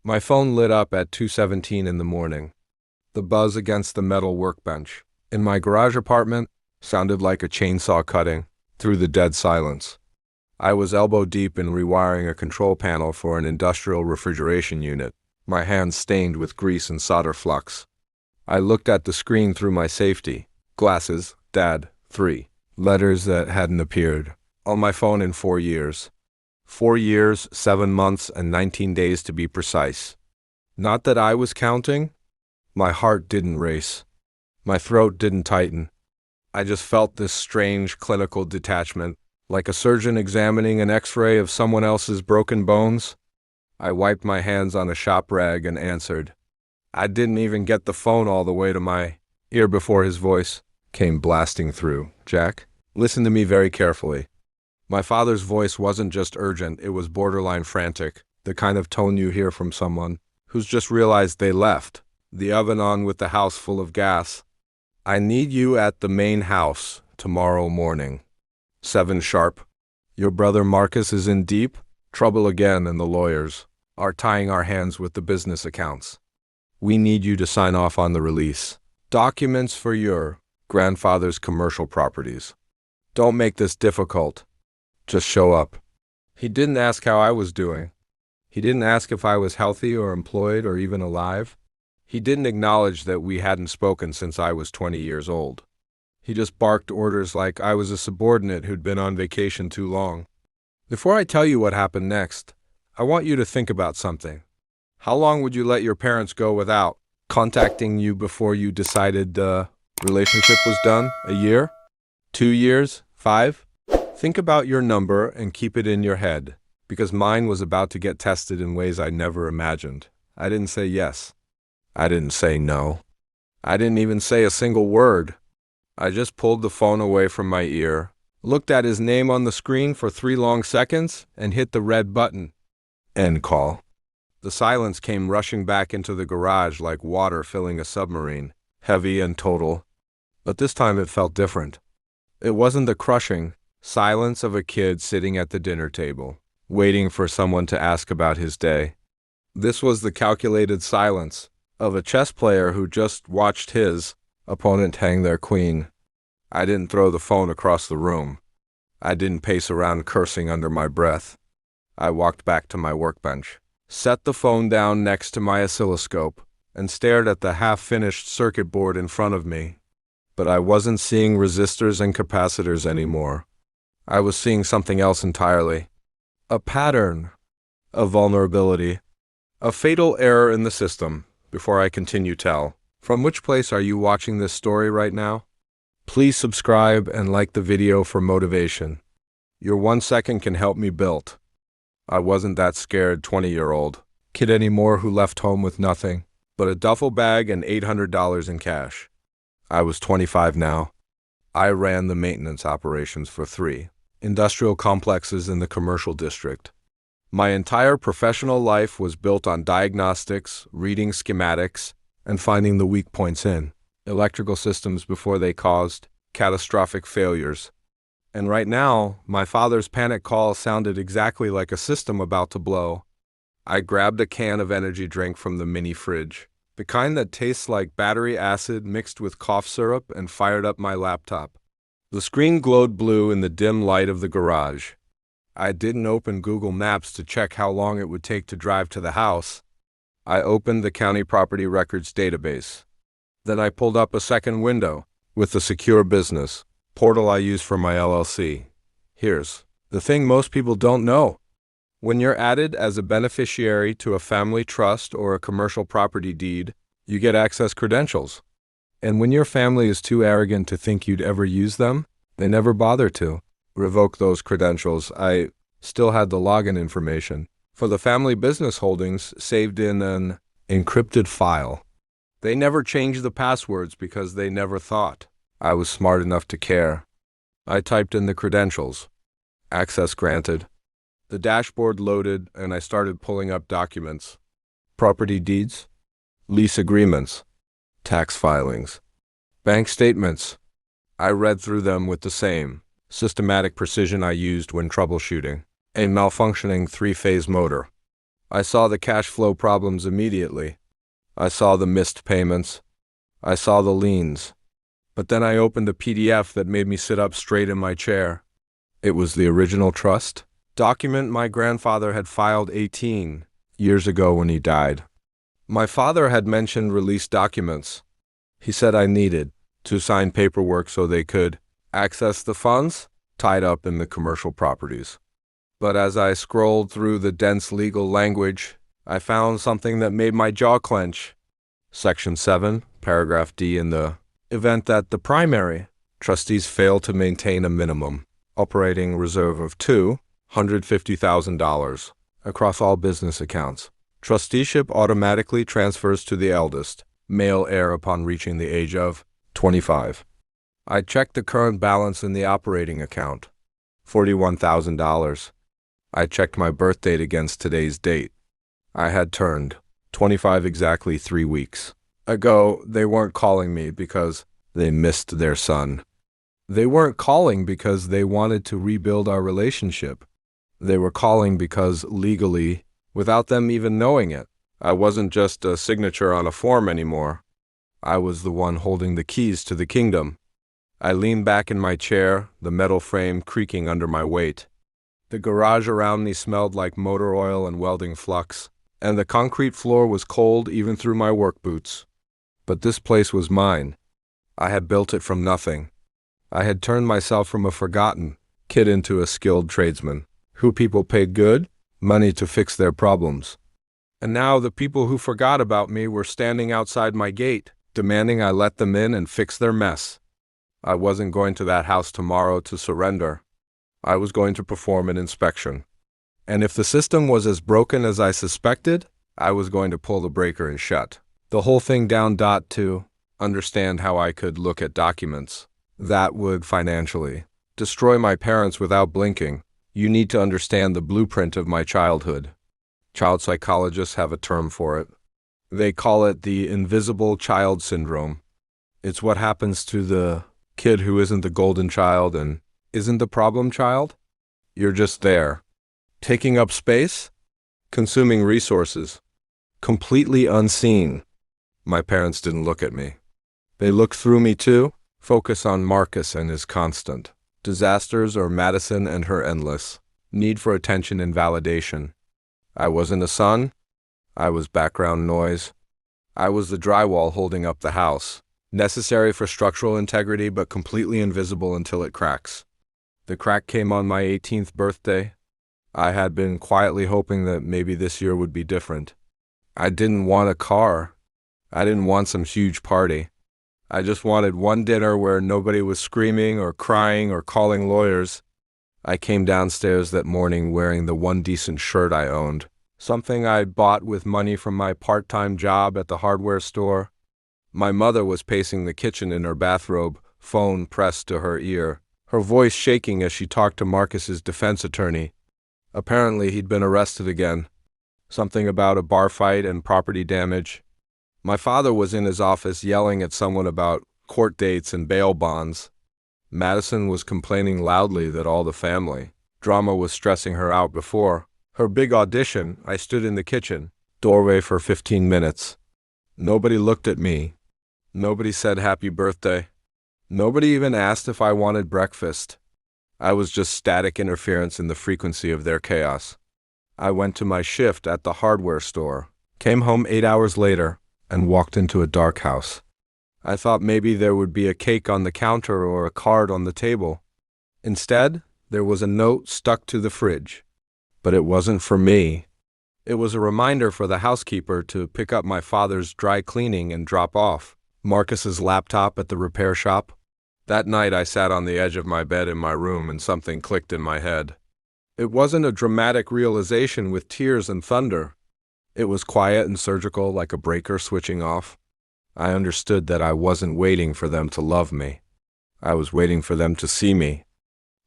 My phone lit up at 2:17 in the morning. The buzz against the metal workbench in my garage apartment sounded like a chainsaw cutting through the dead silence. I was elbow deep in rewiring a control panel for an industrial refrigeration unit, my hands stained with grease and solder flux. I looked at the screen through my safety glasses, Dad, 3 letters that hadn't appeared on my phone in 4 years. 4 years, 7 months, and 19 days to be precise. Not that I was counting. My heart didn't race. My throat didn't tighten. I just felt this strange clinical detachment, like a surgeon examining an x-ray of someone else's broken bones. I wiped my hands on a shop rag and answered. I didn't even get the phone all the way to my ear before his voice came blasting through. Jack, listen to me very carefully. My father's voice wasn't just urgent, it was borderline frantic, the kind of tone you hear from someone who's just realized they left the oven on with the house full of gas. I need you at the main house tomorrow morning. 7 sharp. Your brother Marcus is in deep trouble again, and the lawyers are tying our hands with the business accounts. We need you to sign off on the release documents for your grandfather's commercial properties. Don't make this difficult. Just show up. He didn't ask how I was doing. He didn't ask if I was healthy or employed or even alive. He didn't acknowledge that we hadn't spoken since I was 20 years old. He just barked orders like I was a subordinate who'd been on vacation too long. Before I tell you what happened next, I want you to think about something. How long would you let your parents go without contacting you before you decided the relationship was done? A year? 2 years? 5? Think about your number and keep it in your head, because mine was about to get tested in ways I never imagined. I didn't say yes. I didn't say no. I didn't even say a single word. I just pulled the phone away from my ear, looked at his name on the screen for 3 long seconds, and hit the red button. End call. The silence came rushing back into the garage like water filling a submarine, heavy and total. But this time it felt different. It wasn't the crushing silence of a kid sitting at the dinner table, waiting for someone to ask about his day. This was the calculated silence of a chess player who just watched his opponent hang their queen. I didn't throw the phone across the room. I didn't pace around cursing under my breath. I walked back to my workbench, set the phone down next to my oscilloscope, and stared at the half-finished circuit board in front of me. But I wasn't seeing resistors and capacitors anymore. I was seeing something else entirely. A pattern, a vulnerability, a fatal error in the system. Before I continue, tell, from which place are you watching this story right now? Please subscribe and like the video for motivation. Your 1 second can help me build. I wasn't that scared 20-year-old kid anymore who left home with nothing but a duffel bag and $800 in cash. I was 25 now. I ran the maintenance operations for 3 industrial complexes in the commercial district. My entire professional life was built on diagnostics, reading schematics, and finding the weak points in electrical systems before they caused catastrophic failures. And right now, my father's panic call sounded exactly like a system about to blow. I grabbed a can of energy drink from the mini fridge, the kind that tastes like battery acid mixed with cough syrup, and fired up my laptop. The screen glowed blue in the dim light of the garage. I didn't open Google Maps to check how long it would take to drive to the house. I opened the county property records database. Then I pulled up a second window with the secure business portal I use for my LLC. Here's the thing most people don't know. When you're added as a beneficiary to a family trust or a commercial property deed, you get access credentials. And when your family is too arrogant to think you'd ever use them, they never bother to revoke those credentials. I still had the login information for the family business holdings saved in an encrypted file. They never changed the passwords because they never thought I was smart enough to care. I typed in the credentials. Access granted. The dashboard loaded and I started pulling up documents. Property deeds, lease agreements, tax filings, bank statements. I read through them with the same systematic precision I used when troubleshooting a malfunctioning 3-phase motor. I saw the cash flow problems immediately. I saw the missed payments. I saw the liens. But then I opened a PDF that made me sit up straight in my chair. It was the original trust document my grandfather had filed 18 years ago when he died. My father had mentioned release documents. He said I needed to sign paperwork so they could access the funds tied up in the commercial properties. But as I scrolled through the dense legal language, I found something that made my jaw clench. Section 7, paragraph D, in the event that the primary trustees fail to maintain a minimum operating reserve of $250,000 across all business accounts, trusteeship automatically transfers to the eldest male heir upon reaching the age of 25. I checked the current balance in the operating account, $41,000. I checked my birth date against today's date. I had turned 25 exactly 3 weeks ago. They weren't calling me because they missed their son. They weren't calling because they wanted to rebuild our relationship. They were calling because legally, without them even knowing it, I wasn't just a signature on a form anymore. I was the one holding the keys to the kingdom. I leaned back in my chair, the metal frame creaking under my weight. The garage around me smelled like motor oil and welding flux, and the concrete floor was cold even through my work boots. But this place was mine. I had built it from nothing. I had turned myself from a forgotten kid into a skilled tradesman, who people paid good money to fix their problems. And now the people who forgot about me were standing outside my gate, demanding I let them in and fix their mess. I wasn't going to that house tomorrow to surrender. I was going to perform an inspection. And if the system was as broken as I suspected, I was going to pull the breaker and shut the whole thing down. To understand how I could look at documents that would financially destroy my parents without blinking, you need to understand the blueprint of my childhood. Child psychologists have a term for it. They call it the invisible child syndrome. It's what happens to the kid who isn't the golden child and isn't the problem child. You're just there, taking up space, consuming resources, completely unseen. My parents didn't look at me. They looked through me too. Focus on Marcus and his constant disasters, or Madison and her endless need for attention and validation. I wasn't a son. I was background noise. I was the drywall holding up the house, necessary for structural integrity but completely invisible until it cracks. The crack came on my 18th birthday. I had been quietly hoping that maybe this year would be different. I didn't want a car. I didn't want some huge party. I just wanted one dinner where nobody was screaming or crying or calling lawyers. I came downstairs that morning wearing the one decent shirt I owned, something I'd bought with money from my part-time job at the hardware store. My mother was pacing the kitchen in her bathrobe, phone pressed to her ear, her voice shaking as she talked to Marcus's defense attorney. Apparently he'd been arrested again. Something about a bar fight and property damage. My father was in his office yelling at someone about court dates and bail bonds. Madison was complaining loudly that all the family drama was stressing her out before her big audition. I stood in the kitchen doorway for 15 minutes. Nobody looked at me. Nobody said happy birthday. Nobody even asked if I wanted breakfast. I was just static interference in the frequency of their chaos. I went to my shift at the hardware store, came home 8 hours later, and walked into a dark house. I thought maybe there would be a cake on the counter or a card on the table. Instead, there was a note stuck to the fridge. But it wasn't for me. It was a reminder for the housekeeper to pick up my father's dry cleaning and drop off Marcus's laptop at the repair shop. That night I sat on the edge of my bed in my room and something clicked in my head. It wasn't a dramatic realization with tears and thunder. It was quiet and surgical, like a breaker switching off. I understood that I wasn't waiting for them to love me. I was waiting for them to see me.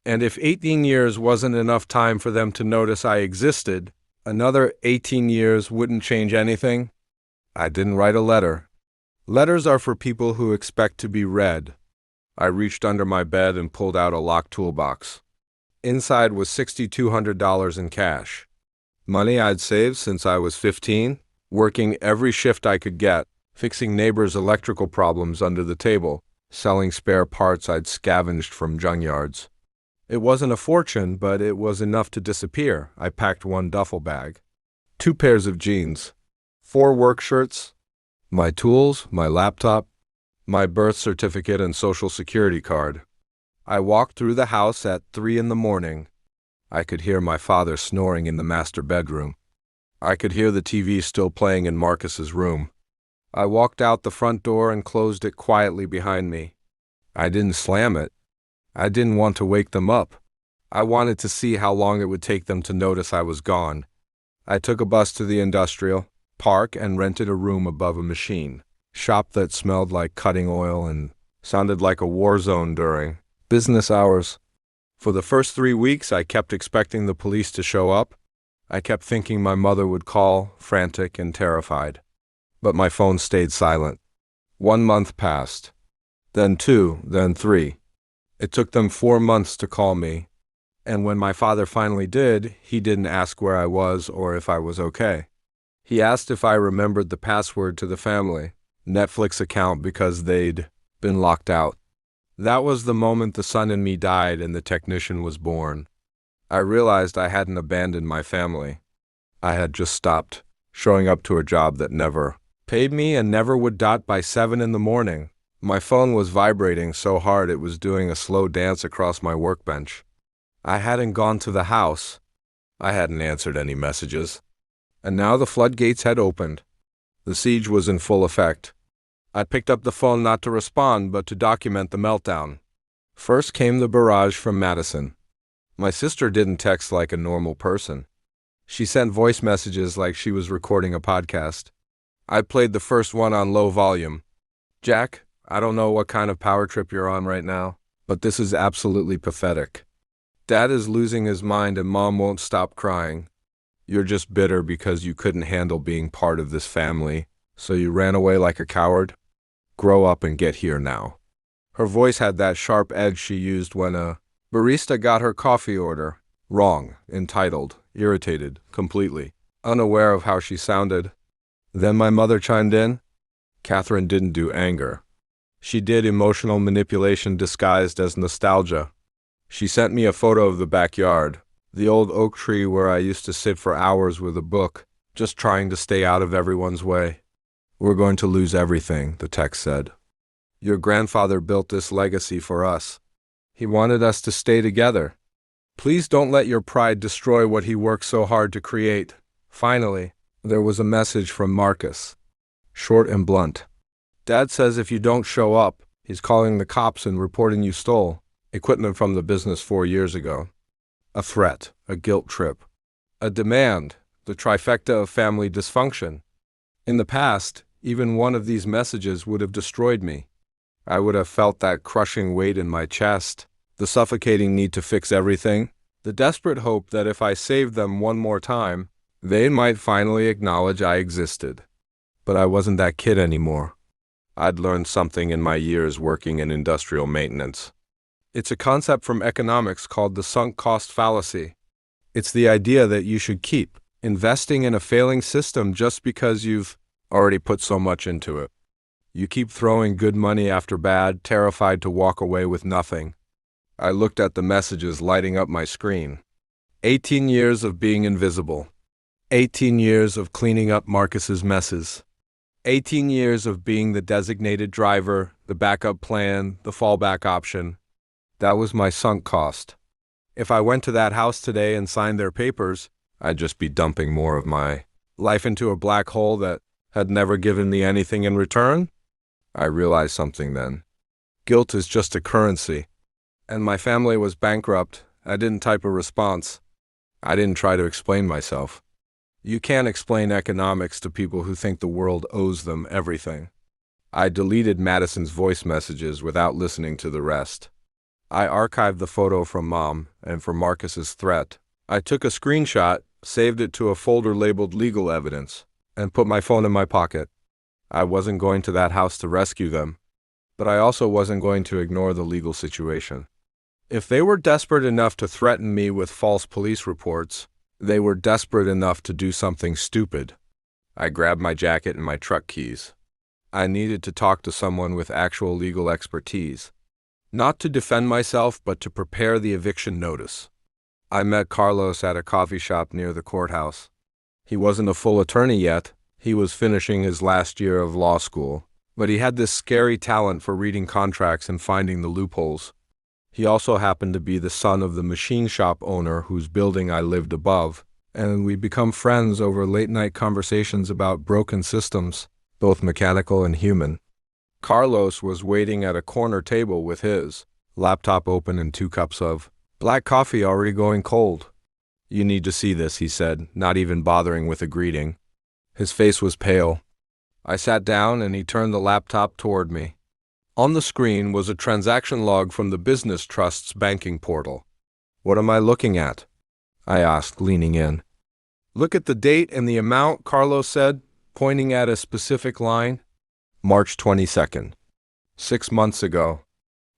And if 18 years wasn't enough time for them to notice I existed, another 18 years wouldn't change anything. I didn't write a letter. Letters are for people who expect to be read. I reached under my bed and pulled out a locked toolbox. Inside was $6,200 in cash. Money I'd saved since I was 15, working every shift I could get, fixing neighbors' electrical problems under the table, selling spare parts I'd scavenged from junkyards. It wasn't a fortune, but it was enough to disappear. I packed one duffel bag, 2 pairs of jeans, 4 work shirts, my tools, my laptop, my birth certificate and social security card. I walked through the house at 3 in the morning. I could hear my father snoring in the master bedroom. I could hear the TV still playing in Marcus's room. I walked out the front door and closed it quietly behind me. I didn't slam it. I didn't want to wake them up. I wanted to see how long it would take them to notice I was gone. I took a bus to the industrial park and rented a room above a machine shop that smelled like cutting oil and sounded like a war zone during business hours. For the first 3 weeks, I kept expecting the police to show up. I kept thinking my mother would call, frantic and terrified. But my phone stayed silent. 1 month passed. Then 2, then 3. It took them 4 months to call me. And when my father finally did, he didn't ask where I was or if I was okay. He asked if I remembered the password to the family Netflix account because they'd been locked out. That was the moment the son in me died and the technician was born. I realized I hadn't abandoned my family. I had just stopped showing up to a job that never paid me and never would. By 7 in the morning, my phone was vibrating so hard it was doing a slow dance across my workbench. I hadn't gone to the house. I hadn't answered any messages. And now the floodgates had opened. The siege was in full effect. I picked up the phone not to respond, but to document the meltdown. First came the barrage from Madison. My sister didn't text like a normal person. She sent voice messages like she was recording a podcast. I played the first one on low volume. Jack, I don't know what kind of power trip you're on right now, but this is absolutely pathetic. Dad is losing his mind and Mom won't stop crying. You're just bitter because you couldn't handle being part of this family, so you ran away like a coward. Grow up and get here now. Her voice had that sharp edge she used when a barista got her coffee order wrong, entitled, irritated, completely, unaware of how she sounded. Then my mother chimed in. Catherine didn't do anger. She did emotional manipulation disguised as nostalgia. She sent me a photo of the backyard, the old oak tree where I used to sit for hours with a book, just trying to stay out of everyone's way. We're going to lose everything, the text said. Your grandfather built this legacy for us. He wanted us to stay together. Please don't let your pride destroy what he worked so hard to create. Finally, there was a message from Marcus. Short and blunt. Dad says if you don't show up, he's calling the cops and reporting you stole equipment from the business 4 years ago. A threat, a guilt trip, a demand, the trifecta of family dysfunction. In the past, even one of these messages would have destroyed me. I would have felt that crushing weight in my chest, the suffocating need to fix everything, the desperate hope that if I saved them one more time, they might finally acknowledge I existed. But I wasn't that kid anymore. I'd learned something in my years working in industrial maintenance. It's a concept from economics called the sunk cost fallacy. It's the idea that you should keep investing in a failing system just because you've already put so much into it. You keep throwing good money after bad, terrified to walk away with nothing. I looked at the messages lighting up my screen. 18 years of being invisible. 18 years of cleaning up Marcus's messes. 18 years of being the designated driver, the backup plan, the fallback option. That was my sunk cost. If I went to that house today and signed their papers, I'd just be dumping more of my life into a black hole that had never given me anything in return. I realized something then. Guilt is just a currency. And my family was bankrupt. I didn't type a response. I didn't try to explain myself. You can't explain economics to people who think the world owes them everything. I deleted Madison's voice messages without listening to the rest. I archived the photo from Mom and for Marcus's threat. I took a screenshot, saved it to a folder labeled legal evidence, and put my phone in my pocket. I wasn't going to that house to rescue them, but I also wasn't going to ignore the legal situation. If they were desperate enough to threaten me with false police reports, They were desperate enough to do something stupid. I grabbed my jacket and my truck keys. I needed to talk to someone with actual legal expertise. Not to defend myself, but to prepare the eviction notice. I met Carlos at a coffee shop near the courthouse. He wasn't a full attorney yet. He was finishing his last year of law school, but he had this scary talent for reading contracts and finding the loopholes. He also happened to be the son of the machine shop owner whose building I lived above, and we become friends over late-night conversations about broken systems, both mechanical and human. Carlos was waiting at a corner table with his laptop open and 2 cups of black coffee already going cold. "You need to see this," he said, not even bothering with a greeting. His face was pale. I sat down and he turned the laptop toward me. On the screen was a transaction log from the business trust's banking portal. "What am I looking at?" I asked, leaning in. "Look at the date and the amount," Carlos said, pointing at a specific line. March 22nd. 6 months ago.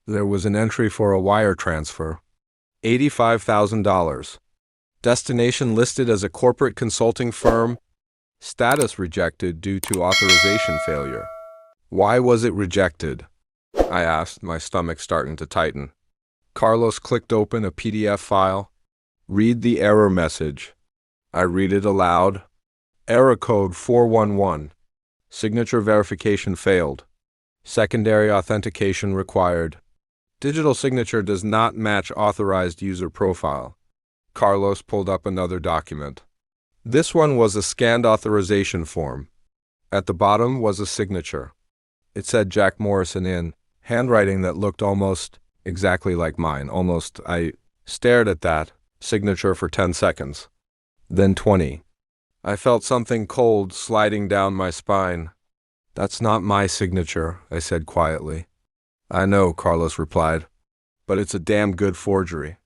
There was an entry for a wire transfer. $85,000. Destination listed as a corporate consulting firm. Status rejected due to authorization failure. Why was it rejected? I asked, my stomach starting to tighten. Carlos clicked open a PDF file. "Read the error message." I read it aloud. "Error code 411. Signature verification failed. Secondary authentication required. Digital signature does not match authorized user profile." Carlos pulled up another document. This one was a scanned authorization form. At the bottom was a signature. It said Jack Morrison in handwriting that looked almost exactly like mine. I stared at that signature for 10 seconds. Then 20. I felt something cold sliding down my spine. "That's not my signature," I said quietly. "I know," Carlos replied, "but it's a damn good forgery.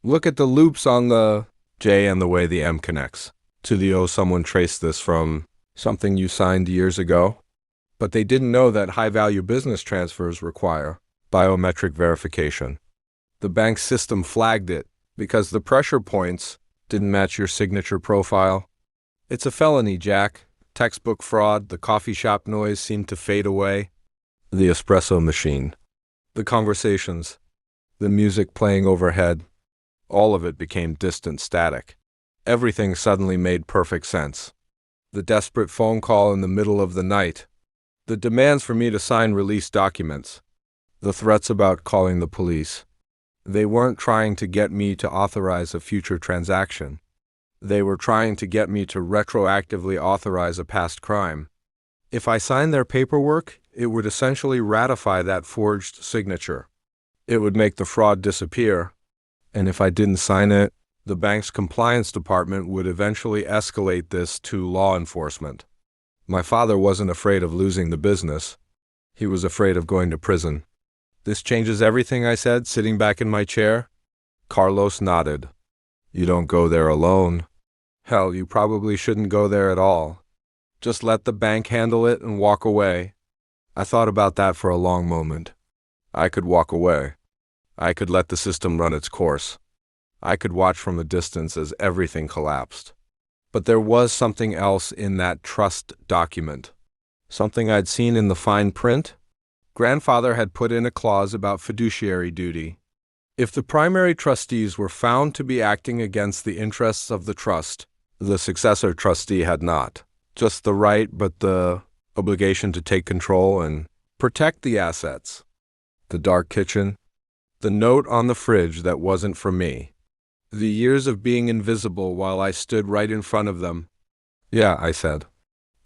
Look at the loops on the J and the way the M connects. To the O, someone traced this from something you signed years ago." But they didn't know that high-value business transfers require biometric verification. The bank's system flagged it because the pressure points didn't match your signature profile. "It's a felony, Jack. Textbook fraud." The coffee shop noise seemed to fade away. The espresso machine. The conversations. The music playing overhead. All of it became distant static. Everything suddenly made perfect sense. The desperate phone call in the middle of the night. The demands for me to sign release documents. The threats about calling the police. They weren't trying to get me to authorize a future transaction. They were trying to get me to retroactively authorize a past crime. If I signed their paperwork, it would essentially ratify that forged signature. It would make the fraud disappear. And if I didn't sign it, the bank's compliance department would eventually escalate this to law enforcement. My father wasn't afraid of losing the business. He was afraid of going to prison. "This changes everything," I said, sitting back in my chair. Carlos nodded. "You don't go there alone. Hell, you probably shouldn't go there at all. Just let the bank handle it and walk away." I thought about that for a long moment. I could walk away. I could let the system run its course. I could watch from a distance as everything collapsed. But there was something else in that trust document. Something I'd seen in the fine print. Grandfather had put in a clause about fiduciary duty. If the primary trustees were found to be acting against the interests of the trust, the successor trustee had not just the right, but the obligation to take control and protect the assets. The dark kitchen. The note on the fridge that wasn't for me. The years of being invisible while I stood right in front of them. "Yeah," I said.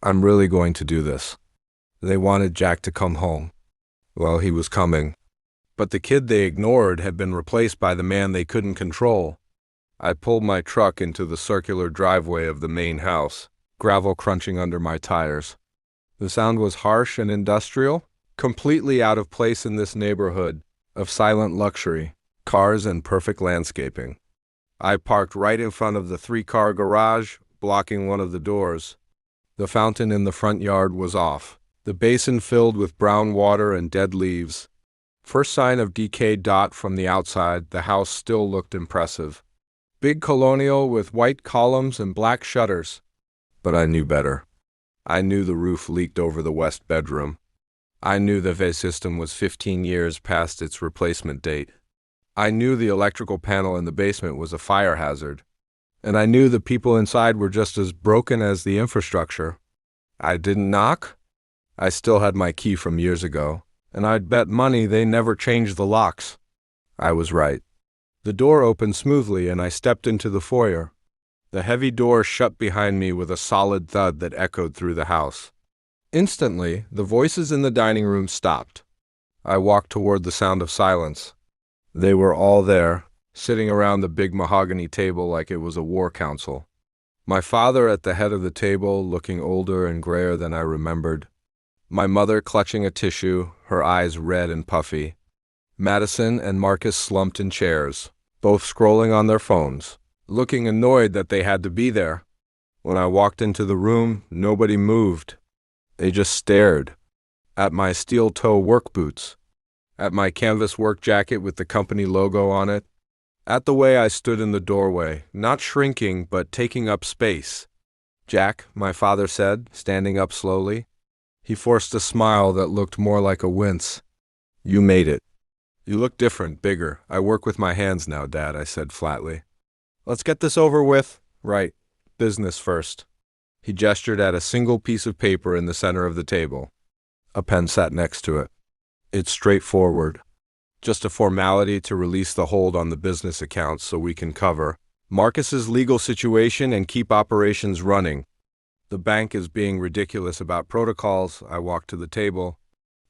"I'm really going to do this." They wanted Jack to come home. Well, he was coming. But the kid they ignored had been replaced by the man they couldn't control. I pulled my truck into the circular driveway of the main house, gravel crunching under my tires. The sound was harsh and industrial, completely out of place in this neighborhood of silent luxury, cars and perfect landscaping. I parked right in front of the 3-car garage, blocking one of the doors. The fountain in the front yard was off, the basin filled with brown water and dead leaves. First sign of decayed dot from the outside, the house still looked impressive. Big colonial with white columns and black shutters. But I knew better. I knew the roof leaked over the west bedroom. I knew the VE system was 15 years past its replacement date. I knew the electrical panel in the basement was a fire hazard. And I knew the people inside were just as broken as the infrastructure. I didn't knock. I still had my key from years ago, and I'd bet money they never changed the locks. I was right. The door opened smoothly and I stepped into the foyer. The heavy door shut behind me with a solid thud that echoed through the house. Instantly, the voices in the dining room stopped. I walked toward the sound of silence. They were all there, sitting around the big mahogany table like it was a war council. My father at the head of the table, looking older and grayer than I remembered. My mother clutching a tissue, her eyes red and puffy. Madison and Marcus slumped in chairs, both scrolling on their phones, looking annoyed that they had to be there. When I walked into the room, nobody moved. They just stared. At my steel-toe work boots. At my canvas work jacket with the company logo on it. At the way I stood in the doorway, not shrinking but taking up space. "Jack," my father said, standing up slowly. He forced a smile that looked more like a wince. "You made it. You look different, bigger. I work with my hands now, Dad," I said flatly. "Let's get this over with." "Right. Business first." He gestured at a single piece of paper in the center of the table. A pen sat next to it. "It's straightforward. Just a formality to release the hold on the business accounts so we can cover Marcus's legal situation and keep operations running. The bank is being ridiculous about protocols." I walked to the table.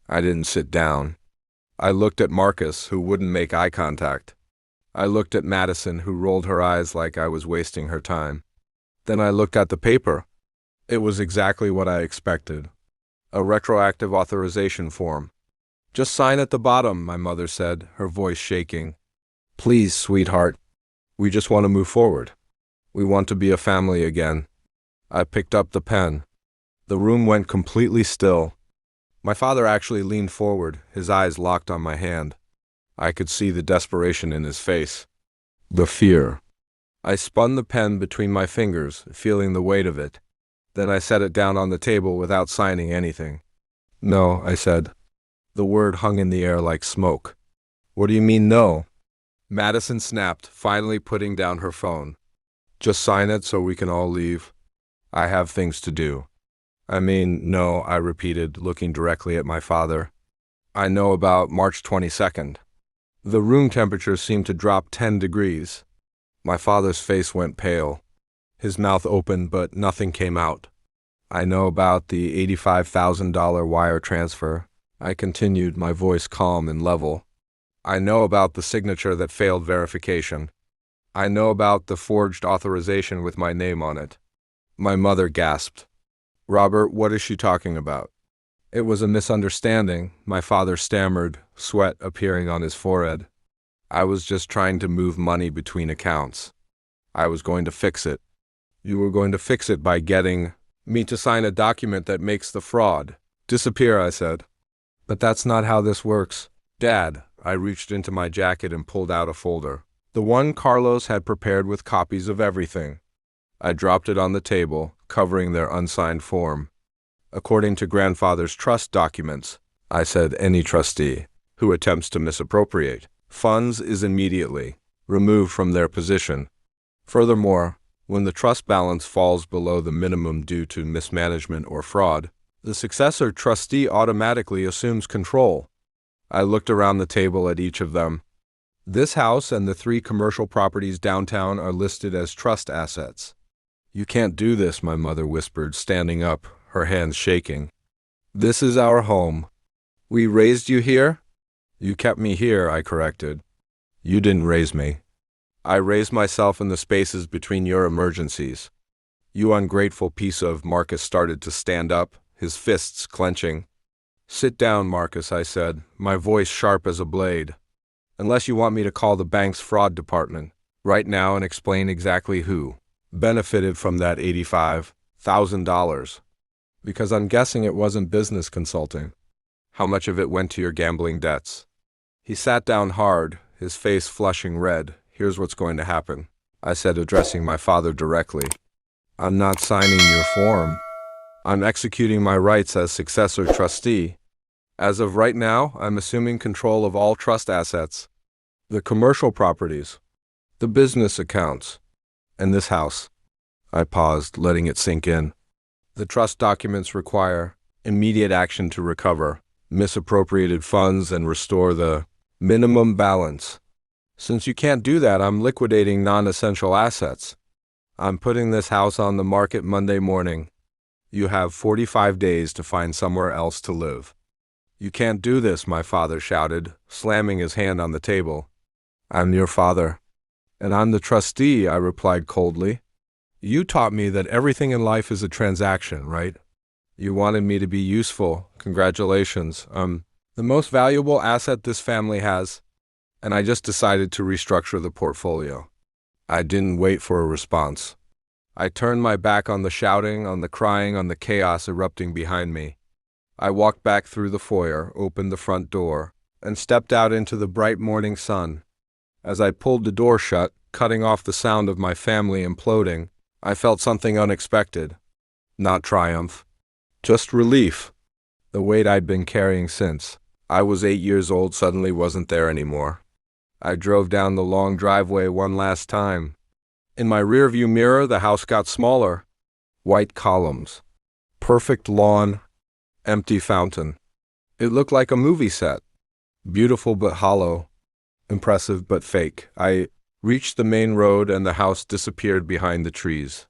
I didn't sit down. I looked at Marcus, who wouldn't make eye contact. I looked at Madison, who rolled her eyes like I was wasting her time. Then I looked at the paper. It was exactly what I expected. A retroactive authorization form. "Just sign at the bottom," my mother said, her voice shaking. "Please, sweetheart. We just want to move forward. We want to be a family again." I picked up the pen. The room went completely still. My father actually leaned forward, his eyes locked on my hand. I could see the desperation in his face. The fear. I spun the pen between my fingers, feeling the weight of it. Then I set it down on the table without signing anything. "No," I said. The word hung in the air like smoke. "What do you mean, no?" Madison snapped, finally putting down her phone. "Just sign it so we can all leave. I have things to do." "I mean, no," I repeated, looking directly at my father. "I know about March 22nd. The room temperature seemed to drop 10 degrees. My father's face went pale. His mouth opened, but nothing came out. "I know about the $85,000 wire transfer," I continued, my voice calm and level. "I know about the signature that failed verification. I know about the forged authorization with my name on it." My mother gasped. "Robert, what is she talking about?" "It was a misunderstanding," my father stammered, sweat appearing on his forehead. "I was just trying to move money between accounts. I was going to fix it." "You were going to fix it by getting me to sign a document that makes the fraud disappear," I said. "But that's not how this works." "Dad," I reached into my jacket and pulled out a folder. The one Carlos had prepared with copies of everything. I dropped it on the table, covering their unsigned form. "According to grandfather's trust documents," I said, "any trustee who attempts to misappropriate funds is immediately removed from their position. Furthermore, when the trust balance falls below the minimum due to mismanagement or fraud, the successor trustee automatically assumes control." I looked around the table at each of them. "This house and the 3 commercial properties downtown are listed as trust assets." "You can't do this," my mother whispered, standing up, her hands shaking. "This is our home. We raised you here?" "You kept me here," I corrected. "You didn't raise me. I raised myself in the spaces between your emergencies." "You ungrateful piece of—" Marcus started to stand up, his fists clenching. "Sit down, Marcus," I said, my voice sharp as a blade. "Unless you want me to call the bank's fraud department right now and explain exactly who benefited from that $85,000. Because I'm guessing it wasn't business consulting. How much of it went to your gambling debts?" He sat down hard, his face flushing red. "Here's what's going to happen. I said, addressing my father directly. I'm not signing your form. I'm executing my rights as successor trustee. As of right now, I'm assuming control of all trust assets, the commercial properties, the business accounts, and this house. I paused, letting it sink in. The trust documents require immediate action to recover misappropriated funds and restore the minimum balance. Since you can't do that, I'm liquidating non-essential assets. I'm putting this house on the market Monday morning. You have 45 days to find somewhere else to live. You can't do this, my father shouted, slamming his hand on the table. I'm your father. And I'm the trustee, I replied coldly. You taught me that everything in life is a transaction, right? You wanted me to be useful. Congratulations. I'm the most valuable asset this family has, and I just decided to restructure the portfolio. I didn't wait for a response. I turned my back on the shouting, on the crying, on the chaos erupting behind me. I walked back through the foyer, opened the front door, and stepped out into the bright morning sun. As I pulled the door shut, cutting off the sound of my family imploding, I felt something unexpected. Not triumph. Just relief. The weight I'd been carrying since I was 8 years old suddenly wasn't there anymore. I drove down the long driveway one last time. In my rearview mirror, the house got smaller. White columns. Perfect lawn. Empty fountain. It looked like a movie set. Beautiful but hollow. Impressive but fake. I reached the main road and the house disappeared behind the trees.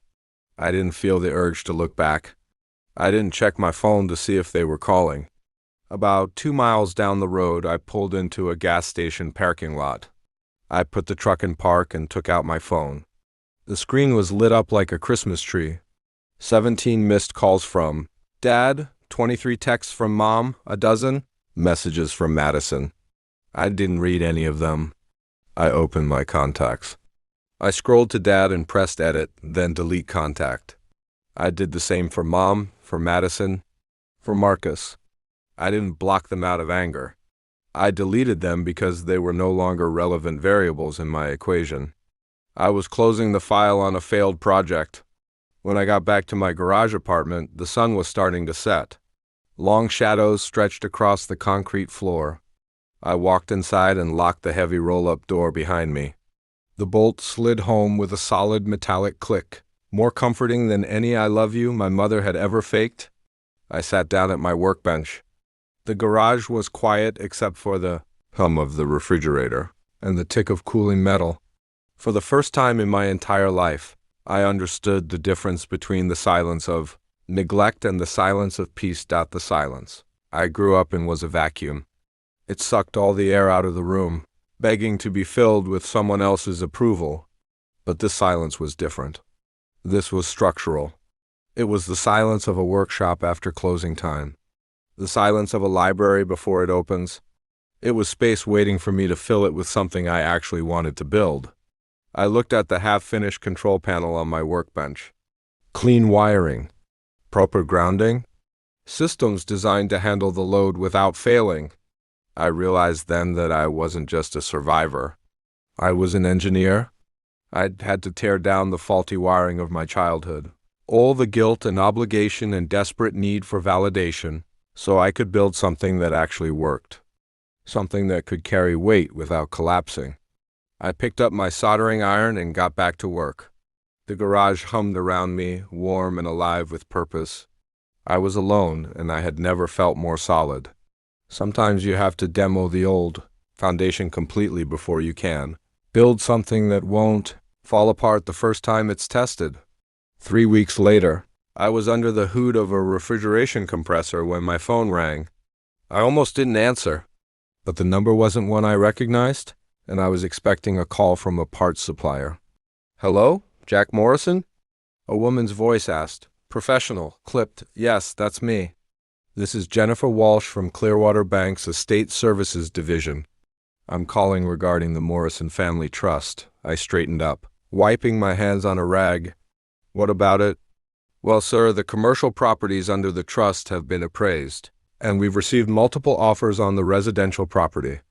I didn't feel the urge to look back. I didn't check my phone to see if they were calling. About 2 miles down the road, I pulled into a gas station parking lot. I put the truck in park and took out my phone. The screen was lit up like a Christmas tree. 17 missed calls from Dad, 23 texts from Mom, a dozen messages from Madison. I didn't read any of them. I opened my contacts. I scrolled to Dad and pressed edit, then delete contact. I did the same for Mom, for Madison, for Marcus. I didn't block them out of anger. I deleted them because they were no longer relevant variables in my equation. I was closing the file on a failed project. When I got back to my garage apartment, the sun was starting to set. Long shadows stretched across the concrete floor. I walked inside and locked the heavy roll-up door behind me. The bolt slid home with a solid metallic click. More comforting than any I love you my mother had ever faked. I sat down at my workbench. The garage was quiet except for the hum of the refrigerator and the tick of cooling metal. For the first time in my entire life, I understood the difference between the silence of neglect and the silence of peace. The silence I grew up in was a vacuum. It sucked all the air out of the room, begging to be filled with someone else's approval. But this silence was different. This was structural. It was the silence of a workshop after closing time. The silence of a library before it opens. It was space waiting for me to fill it with something I actually wanted to build. I looked at the half-finished control panel on my workbench. Clean wiring. Proper grounding. Systems designed to handle the load without failing. I realized then that I wasn't just a survivor. I was an engineer. I'd had to tear down the faulty wiring of my childhood, all the guilt and obligation and desperate need for validation, so I could build something that actually worked, something that could carry weight without collapsing. I picked up my soldering iron and got back to work. The garage hummed around me, warm and alive with purpose. I was alone, and I had never felt more solid. Sometimes you have to demo the old foundation completely before you can build something that won't fall apart the first time it's tested. 3 weeks later, I was under the hood of a refrigeration compressor when my phone rang. I almost didn't answer, but the number wasn't one I recognized, and I was expecting a call from a parts supplier. Hello? Jack Morrison? A woman's voice asked. Professional, clipped. Yes, that's me. This is Jennifer Walsh from Clearwater Bank's Estate Services Division. I'm calling regarding the Morrison Family Trust. I straightened up, wiping my hands on a rag. What about it? Well, sir, the commercial properties under the trust have been appraised, and we've received multiple offers on the residential property.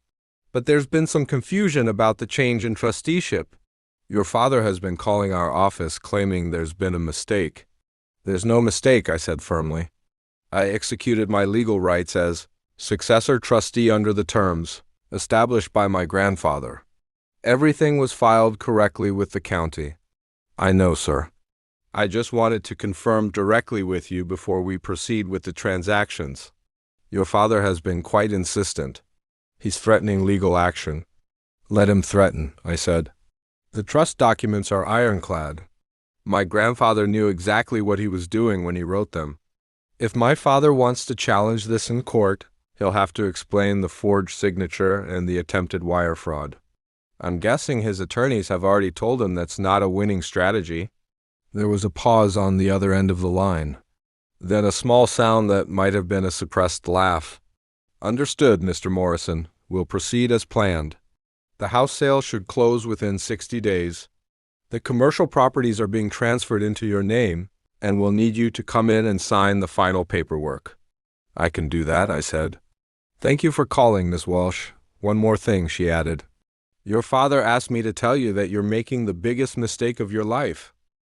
But there's been some confusion about the change in trusteeship. Your father has been calling our office claiming there's been a mistake. There's no mistake, I said firmly. I executed my legal rights as successor trustee under the terms established by my grandfather. Everything was filed correctly with the county. I know, sir. I just wanted to confirm directly with you before we proceed with the transactions. Your father has been quite insistent. He's threatening legal action. Let him threaten, I said. The trust documents are ironclad. My grandfather knew exactly what he was doing when he wrote them. If my father wants to challenge this in court, he'll have to explain the forged signature and the attempted wire fraud. I'm guessing his attorneys have already told him that's not a winning strategy. There was a pause on the other end of the line. Then a small sound that might have been a suppressed laugh. Understood, Mr. Morrison. We'll proceed as planned. The house sale should close within 60 days. The commercial properties are being transferred into your name, and we'll need you to come in and sign the final paperwork. I can do that, I said. Thank you for calling, Miss Walsh. One more thing, she added. Your father asked me to tell you that you're making the biggest mistake of your life.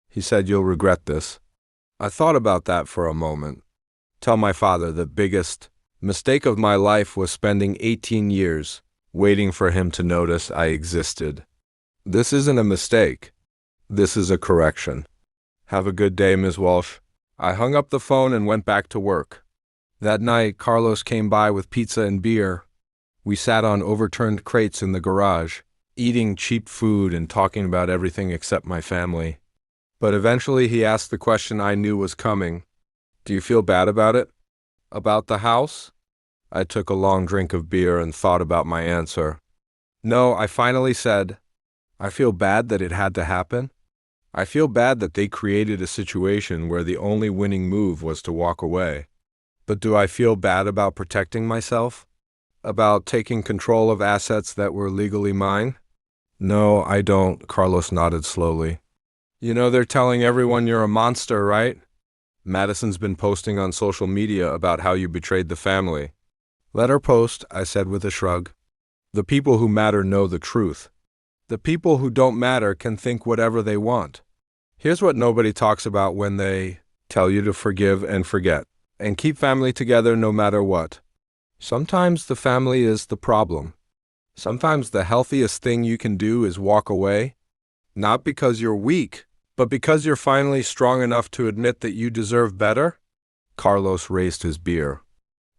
He said you'll regret this. I thought about that for a moment. Tell my father the biggest mistake of my life was spending 18 years waiting for him to notice I existed. This isn't a mistake. This is a correction. Have a good day, Ms. Walsh. I hung up the phone and went back to work. That night, Carlos came by with pizza and beer. We sat on overturned crates in the garage, eating cheap food and talking about everything except my family. But eventually he asked the question I knew was coming. Do you feel bad about it? About the house? I took a long drink of beer and thought about my answer. No, I finally said, I feel bad that it had to happen. I feel bad that they created a situation where the only winning move was to walk away. But do I feel bad about protecting myself? About taking control of assets that were legally mine? No, I don't, Carlos nodded slowly. You know they're telling everyone you're a monster, right? Madison's been posting on social media about how you betrayed the family. Let her post, I said with a shrug. The people who matter know the truth. The people who don't matter can think whatever they want. Here's what nobody talks about when they tell you to forgive and forget, and keep family together no matter what. Sometimes the family is the problem. Sometimes the healthiest thing you can do is walk away, not because you're weak, but because you're finally strong enough to admit that you deserve better. Carlos raised his beer.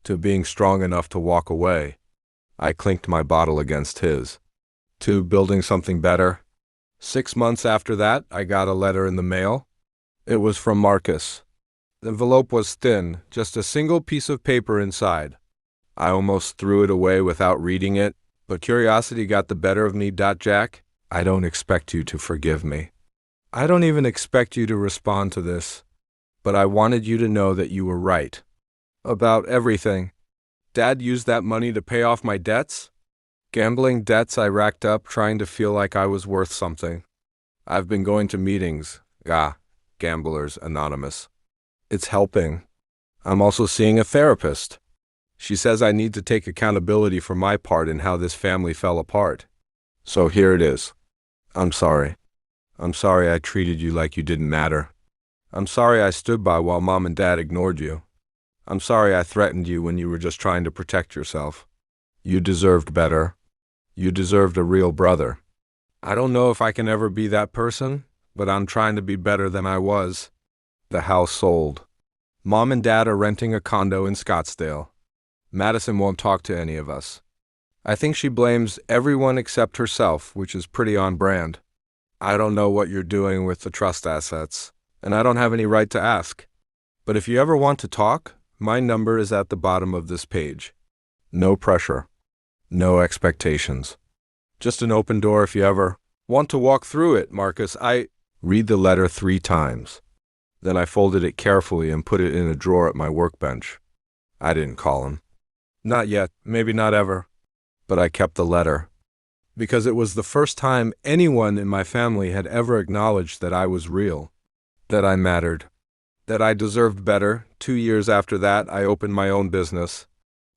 To being strong enough to walk away. I clinked my bottle against his. To building something better. 6 months after that, I got a letter in the mail. It was from Marcus. The envelope was thin, just a single piece of paper inside. I almost threw it away without reading it, but curiosity got the better of me. Jack, I don't expect you to forgive me. I don't even expect you to respond to this, but I wanted you to know that you were right. About everything. Dad used that money to pay off my debts. Gambling debts I racked up trying to feel like I was worth something. I've been going to meetings. Gamblers Anonymous. It's helping. I'm also seeing a therapist. She says I need to take accountability for my part in how this family fell apart. So here it is. I'm sorry. I'm sorry I treated you like you didn't matter. I'm sorry I stood by while Mom and Dad ignored you. I'm sorry I threatened you when you were just trying to protect yourself. You deserved better. You deserved a real brother. I don't know if I can ever be that person, but I'm trying to be better than I was. The house sold. Mom and Dad are renting a condo in Scottsdale. Madison won't talk to any of us. I think she blames everyone except herself, which is pretty on brand. I don't know what you're doing with the trust assets, and I don't have any right to ask. But if you ever want to talk, my number is at the bottom of this page. No pressure. No expectations. Just an open door if you ever want to walk through it, Marcus. I read the letter 3 times. Then I folded it carefully and put it in a drawer at my workbench. I didn't call him. Not yet, maybe not ever. But I kept the letter. Because it was the first time anyone in my family had ever acknowledged that I was real, that I mattered, that I deserved better. 2 years after that, I opened my own business,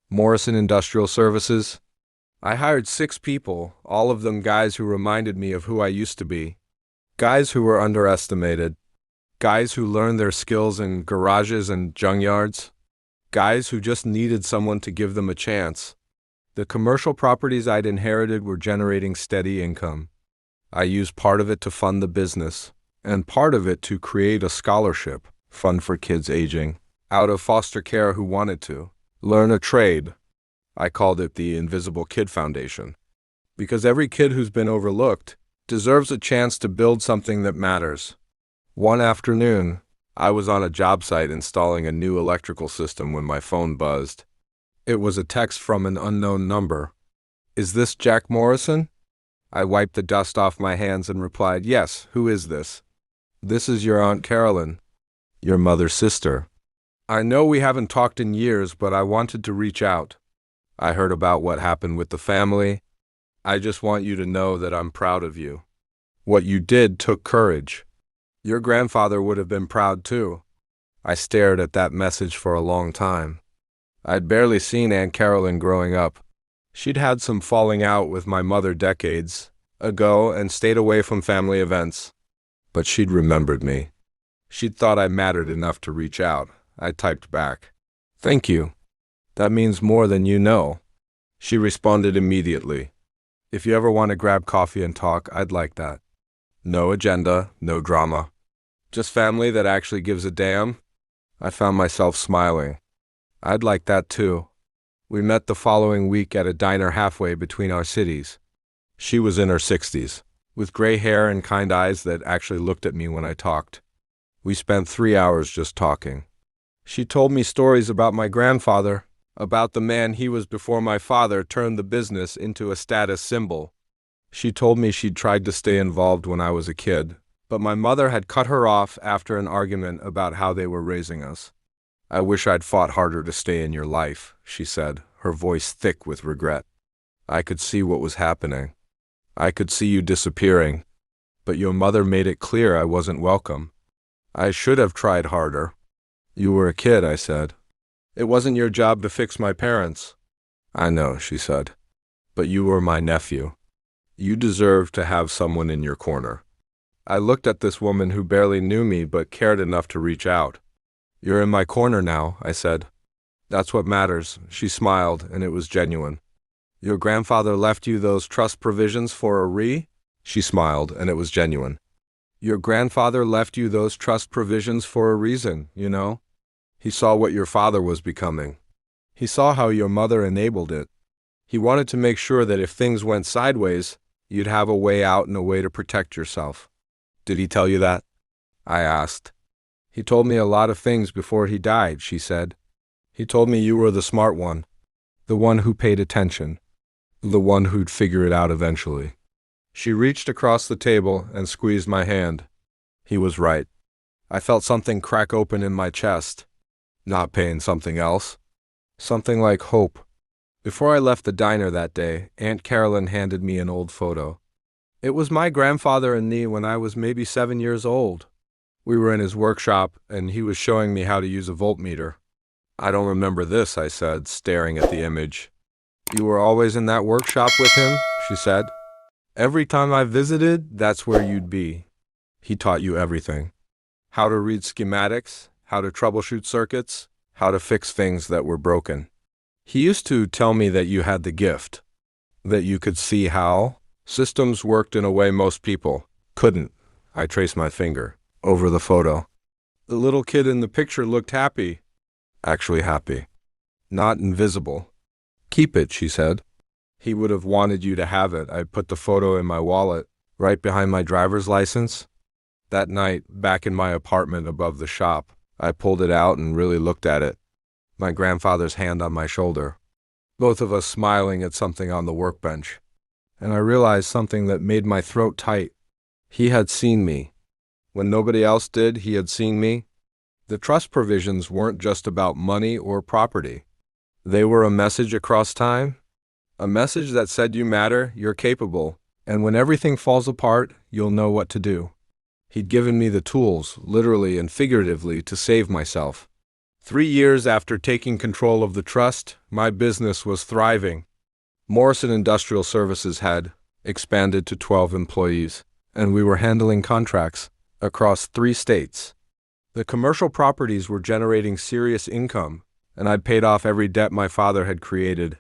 Morrison Industrial Services. I hired 6 people, all of them guys who reminded me of who I used to be. Guys who were underestimated. Guys who learned their skills in garages and junkyards. Guys who just needed someone to give them a chance. The commercial properties I'd inherited were generating steady income. I used part of it to fund the business, and part of it to create a scholarship fund for kids aging out of foster care who wanted to learn a trade. I called it the Invisible Kid Foundation, because every kid who's been overlooked deserves a chance to build something that matters. One afternoon, I was on a job site installing a new electrical system when my phone buzzed. It was a text from an unknown number. "Is this Jack Morrison?" I wiped the dust off my hands and replied, "Yes, who is this?" "This is your Aunt Carolyn, your mother's sister. I know we haven't talked in years, but I wanted to reach out. I heard about what happened with the family. I just want you to know that I'm proud of you. What you did took courage. Your grandfather would have been proud too." I stared at that message for a long time. I'd barely seen Aunt Carolyn growing up. She'd had some falling out with my mother decades ago and stayed away from family events. But she'd remembered me. She'd thought I mattered enough to reach out. I typed back, "Thank you. That means more than you know." She responded immediately, "If you ever want to grab coffee and talk, I'd like that. No agenda, no drama. Just family that actually gives a damn." I found myself smiling. I'd like that too. We met the following week at a diner halfway between our cities. She was in her 60s, with gray hair and kind eyes that actually looked at me when I talked. We spent 3 hours just talking. She told me stories about my grandfather, about the man he was before my father turned the business into a status symbol. She told me she'd tried to stay involved when I was a kid, but my mother had cut her off after an argument about how they were raising us. "I wish I'd fought harder to stay in your life," she said, her voice thick with regret. "I could see what was happening. I could see you disappearing. But your mother made it clear I wasn't welcome. I should have tried harder." "You were a kid," I said. "It wasn't your job to fix my parents." "I know," she said. "But you were my nephew. You deserve to have someone in your corner." I looked at this woman who barely knew me but cared enough to reach out. "You're in my corner now," I said. "That's what matters." She smiled, and it was genuine. "Your grandfather left you those trust provisions for a re?" She smiled, and it was genuine. "Your grandfather left you those trust provisions for a reason, you know? He saw what your father was becoming. He saw how your mother enabled it. He wanted to make sure that if things went sideways, you'd have a way out and a way to protect yourself." "Did he tell you that?" I asked. "He told me a lot of things before he died," she said. "He told me you were the smart one, the one who paid attention, the one who'd figure it out eventually." She reached across the table and squeezed my hand. He was right. I felt something crack open in my chest. Not pain, something else. Something like hope. Before I left the diner that day, Aunt Carolyn handed me an old photo. It was my grandfather and me when I was maybe 7 years old. We were in his workshop, and he was showing me how to use a voltmeter. "I don't remember this," I said, staring at the image. "You were always in that workshop with him?" she said. "Every time I visited, that's where you'd be. He taught you everything. How to read schematics, how to troubleshoot circuits, how to fix things that were broken. He used to tell me that you had the gift, that you could see how systems worked in a way most people couldn't." I traced my finger over the photo. "The little kid in the picture looked happy." "Actually happy. Not invisible." "Keep it," she said. "He would have wanted you to have it." I put the photo in my wallet, right behind my driver's license. That night, back in my apartment above the shop, I pulled it out and really looked at it. My grandfather's hand on my shoulder. Both of us smiling at something on the workbench. And I realized something that made my throat tight. He had seen me. When nobody else did, he had seen me. The trust provisions weren't just about money or property. They were a message across time. A message that said you matter, you're capable, and when everything falls apart, you'll know what to do. He'd given me the tools, literally and figuratively, to save myself. 3 years after taking control of the trust, my business was thriving. Morrison Industrial Services had expanded to 12 employees, and we were handling contracts across 3 states. The commercial properties were generating serious income, and I'd paid off every debt my father had created.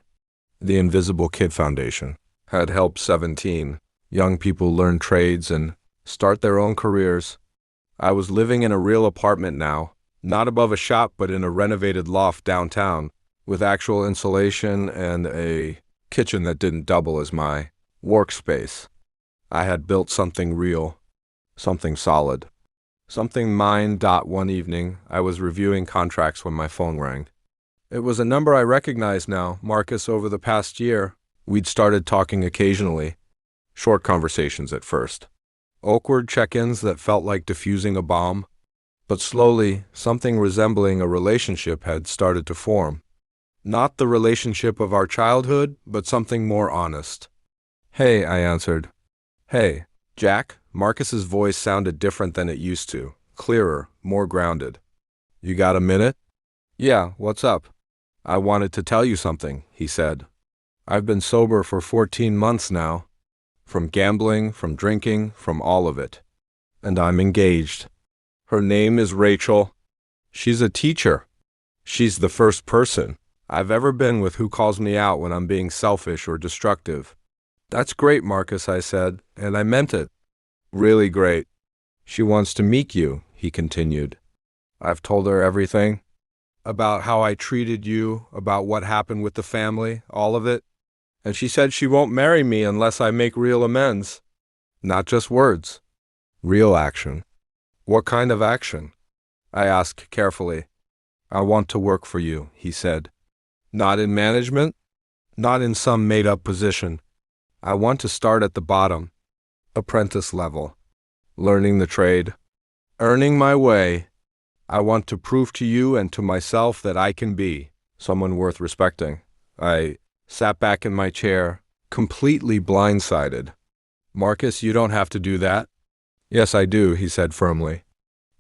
The Invisible Kid Foundation had helped 17 young people learn trades and start their own careers. I was living in a real apartment now, not above a shop but in a renovated loft downtown, with actual insulation and a kitchen that didn't double as my workspace. I had built something real, something solid, something mine. One evening, I was reviewing contracts when my phone rang. It was a number I recognized now, Marcus. Over the past year, we'd started talking occasionally, short conversations at first, awkward check-ins that felt like diffusing a bomb, but slowly, something resembling a relationship had started to form. Not the relationship of our childhood, but something more honest. "Hey," I answered. "Hey, Jack." Marcus's voice sounded different than it used to, clearer, more grounded. "You got a minute?" "Yeah, what's up?" "I wanted to tell you something," he said. "I've been sober for 14 months now. From gambling, from drinking, from all of it. And I'm engaged. Her name is Rachel. She's a teacher. She's the first person I've ever been with who calls me out when I'm being selfish or destructive." "That's great, Marcus," I said, and I meant it. "Really great. She wants to meet you," he continued. "I've told her everything. About how I treated you, about what happened with the family, all of it. And she said she won't marry me unless I make real amends. Not just words. Real action." "What kind of action?" I asked carefully. "I want to work for you," he said. "Not in management? Not in some made-up position. I want to start at the bottom, apprentice level, learning the trade, earning my way. I want to prove to you and to myself that I can be someone worth respecting." I sat back in my chair, completely blindsided. "Marcus, you don't have to do that." "Yes, I do," he said firmly.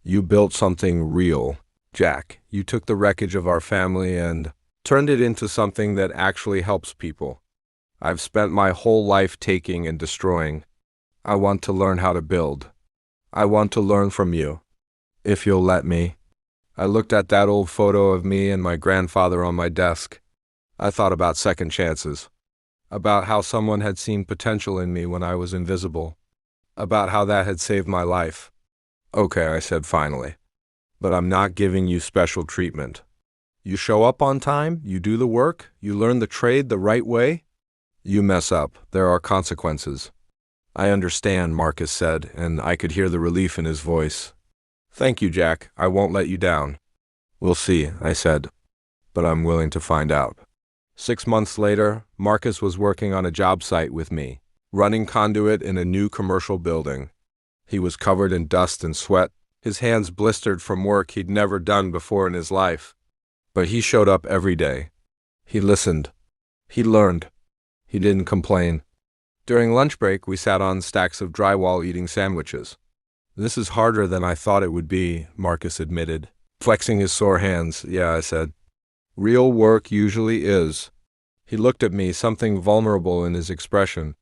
"You built something real, Jack. You took the wreckage of our family and turned it into something that actually helps people. I've spent my whole life taking and destroying. I want to learn how to build. I want to learn from you. If you'll let me." I looked at that old photo of me and my grandfather on my desk. I thought about second chances, about how someone had seen potential in me when I was invisible, about how that had saved my life. "Okay," I said finally, "but I'm not giving you special treatment. You show up on time, you do the work, you learn the trade the right way. You mess up, there are consequences." "I understand," Marcus said, and I could hear the relief in his voice. "Thank you, Jack. I won't let you down." "We'll see," I said, "but I'm willing to find out." 6 months later, Marcus was working on a job site with me, running conduit in a new commercial building. He was covered in dust and sweat, his hands blistered from work he'd never done before in his life. But he showed up every day. He listened. He learned. He didn't complain. During lunch break, we sat on stacks of drywall eating sandwiches. "This is harder than I thought it would be," Marcus admitted, flexing his sore hands. "Yeah," I said. "Real work usually is." He looked at me, something vulnerable in his expression.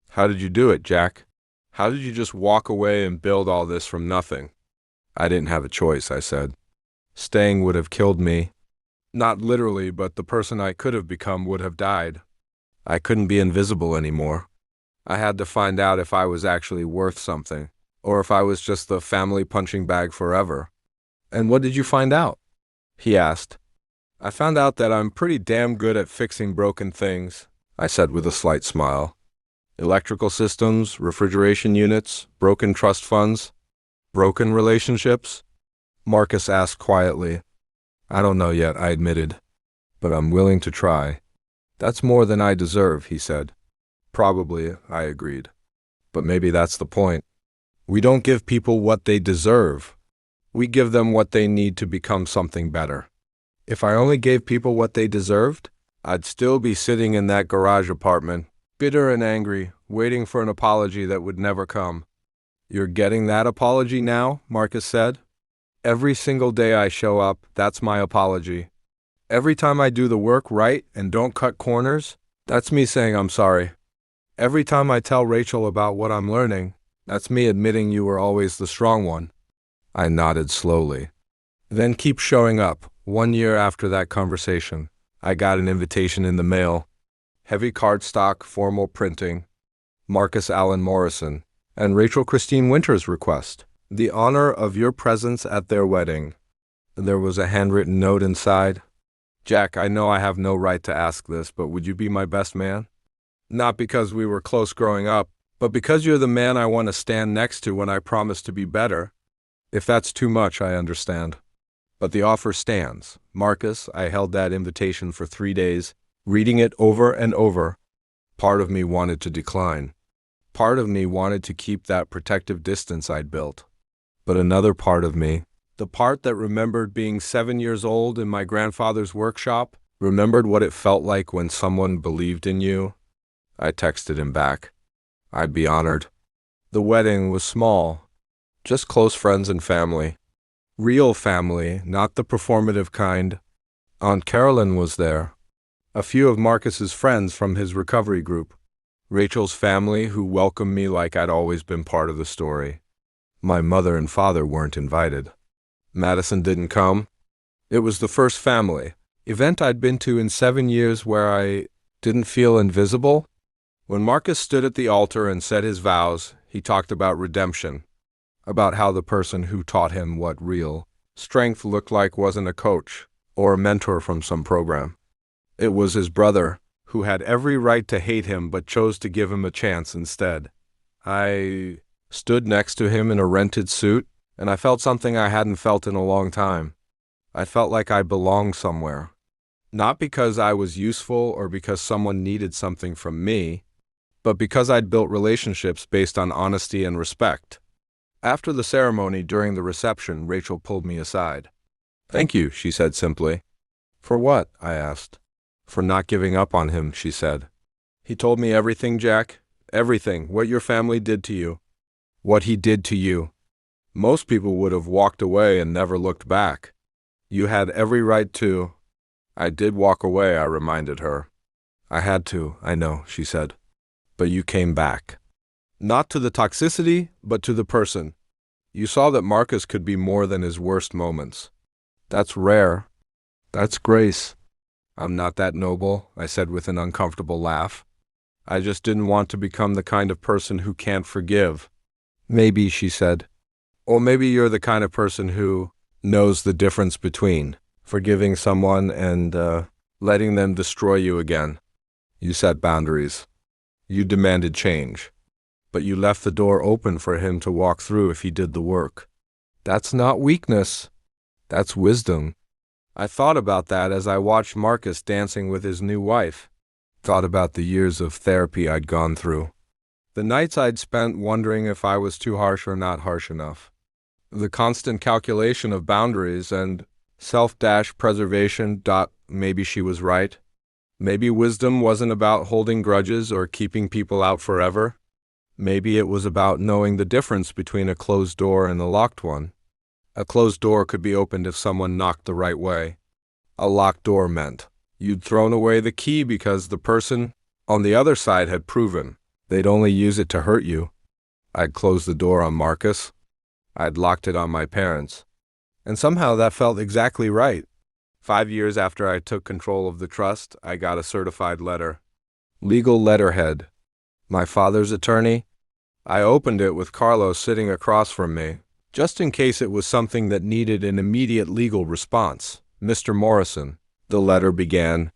"How did you do it, Jack? How did you just walk away and build all this from nothing?" "I didn't have a choice," I said. "Staying would have killed me. Not literally, but the person I could have become would have died. I couldn't be invisible anymore. I had to find out if I was actually worth something, or if I was just the family punching bag forever." "And what did you find out?" he asked. "I found out that I'm pretty damn good at fixing broken things," I said with a slight smile. "Electrical systems, refrigeration units, broken trust funds, broken relationships?" Marcus asked quietly. "I don't know yet," I admitted, "but I'm willing to try." "That's more than I deserve," he said. "Probably," I agreed. "But maybe that's the point. We don't give people what they deserve. We give them what they need to become something better. If I only gave people what they deserved, I'd still be sitting in that garage apartment, bitter and angry, waiting for an apology that would never come." "You're getting that apology now," Marcus said. "Every single day I show up, that's my apology. Every time I do the work right and don't cut corners, that's me saying I'm sorry. Every time I tell Rachel about what I'm learning, That's me admitting you were always the strong one. I nodded slowly. Then keep showing up. 1 year after that conversation, I got an invitation in the mail. Heavy cardstock, formal printing. Marcus Allen Morrison and Rachel Christine Winter's request. The honor of your presence at their wedding. There was a handwritten note inside. Jack, I know I have no right to ask this, but would you be my best man? Not because we were close growing up, but because you're the man I want to stand next to when I promise to be better. If that's too much, I understand. But the offer stands. Marcus, I held that invitation for 3 days, reading it over and over. Part of me wanted to decline. Part of me wanted to keep that protective distance I'd built. But another part of me, the part that remembered being 7 years old in my grandfather's workshop, remembered what it felt like when someone believed in you. I texted him back. I'd be honored. The wedding was small, just close friends and family. Real family, not the performative kind. Aunt Carolyn was there. A few of Marcus's friends from his recovery group. Rachel's family, who welcomed me like I'd always been part of the story. My mother and father weren't invited. Madison didn't come. It was the first family event I'd been to in 7 years where I didn't feel invisible. When Marcus stood at the altar and said his vows, he talked about redemption, about how the person who taught him what real strength looked like wasn't a coach or a mentor from some program. It was his brother, who had every right to hate him but chose to give him a chance instead. I stood next to him in a rented suit, and I felt something I hadn't felt in a long time. I felt like I belonged somewhere. Not because I was useful or because someone needed something from me, but because I'd built relationships based on honesty and respect. After the ceremony, during the reception, Rachel pulled me aside. "Thank you," she said simply. "For what?" I asked. "For not giving up on him," she said. "He told me everything, Jack. Everything. What your family did to you. What he did to you. Most people would have walked away and never looked back. You had every right to—" "I did walk away," I reminded her. "I had to, I know," she said. "But you came back. Not to the toxicity, but to the person. You saw that Marcus could be more than his worst moments. That's rare. That's grace." "I'm not that noble," I said with an uncomfortable laugh. "I just didn't want to become the kind of person who can't forgive." "Maybe," she said. "Or maybe you're the kind of person who knows the difference between forgiving someone and letting them destroy you again. You set boundaries. You demanded change. But you left the door open for him to walk through if he did the work. That's not weakness. That's wisdom." I thought about that as I watched Marcus dancing with his new wife. Thought about the years of therapy I'd gone through. The nights I'd spent wondering if I was too harsh or not harsh enough. The constant calculation of boundaries and self-preservation. Maybe she was right. Maybe wisdom wasn't about holding grudges or keeping people out forever. Maybe it was about knowing the difference between a closed door and a locked one. A closed door could be opened if someone knocked the right way. A locked door meant you'd thrown away the key because the person on the other side had proven they'd only use it to hurt you. I'd closed the door on Marcus. I'd locked it on my parents. And somehow that felt exactly right. 5 years after I took control of the trust, I got a certified letter. Legal letterhead. My father's attorney. I opened it with Carlos sitting across from me, just in case it was something that needed an immediate legal response. "Mr. Morrison," the letter began,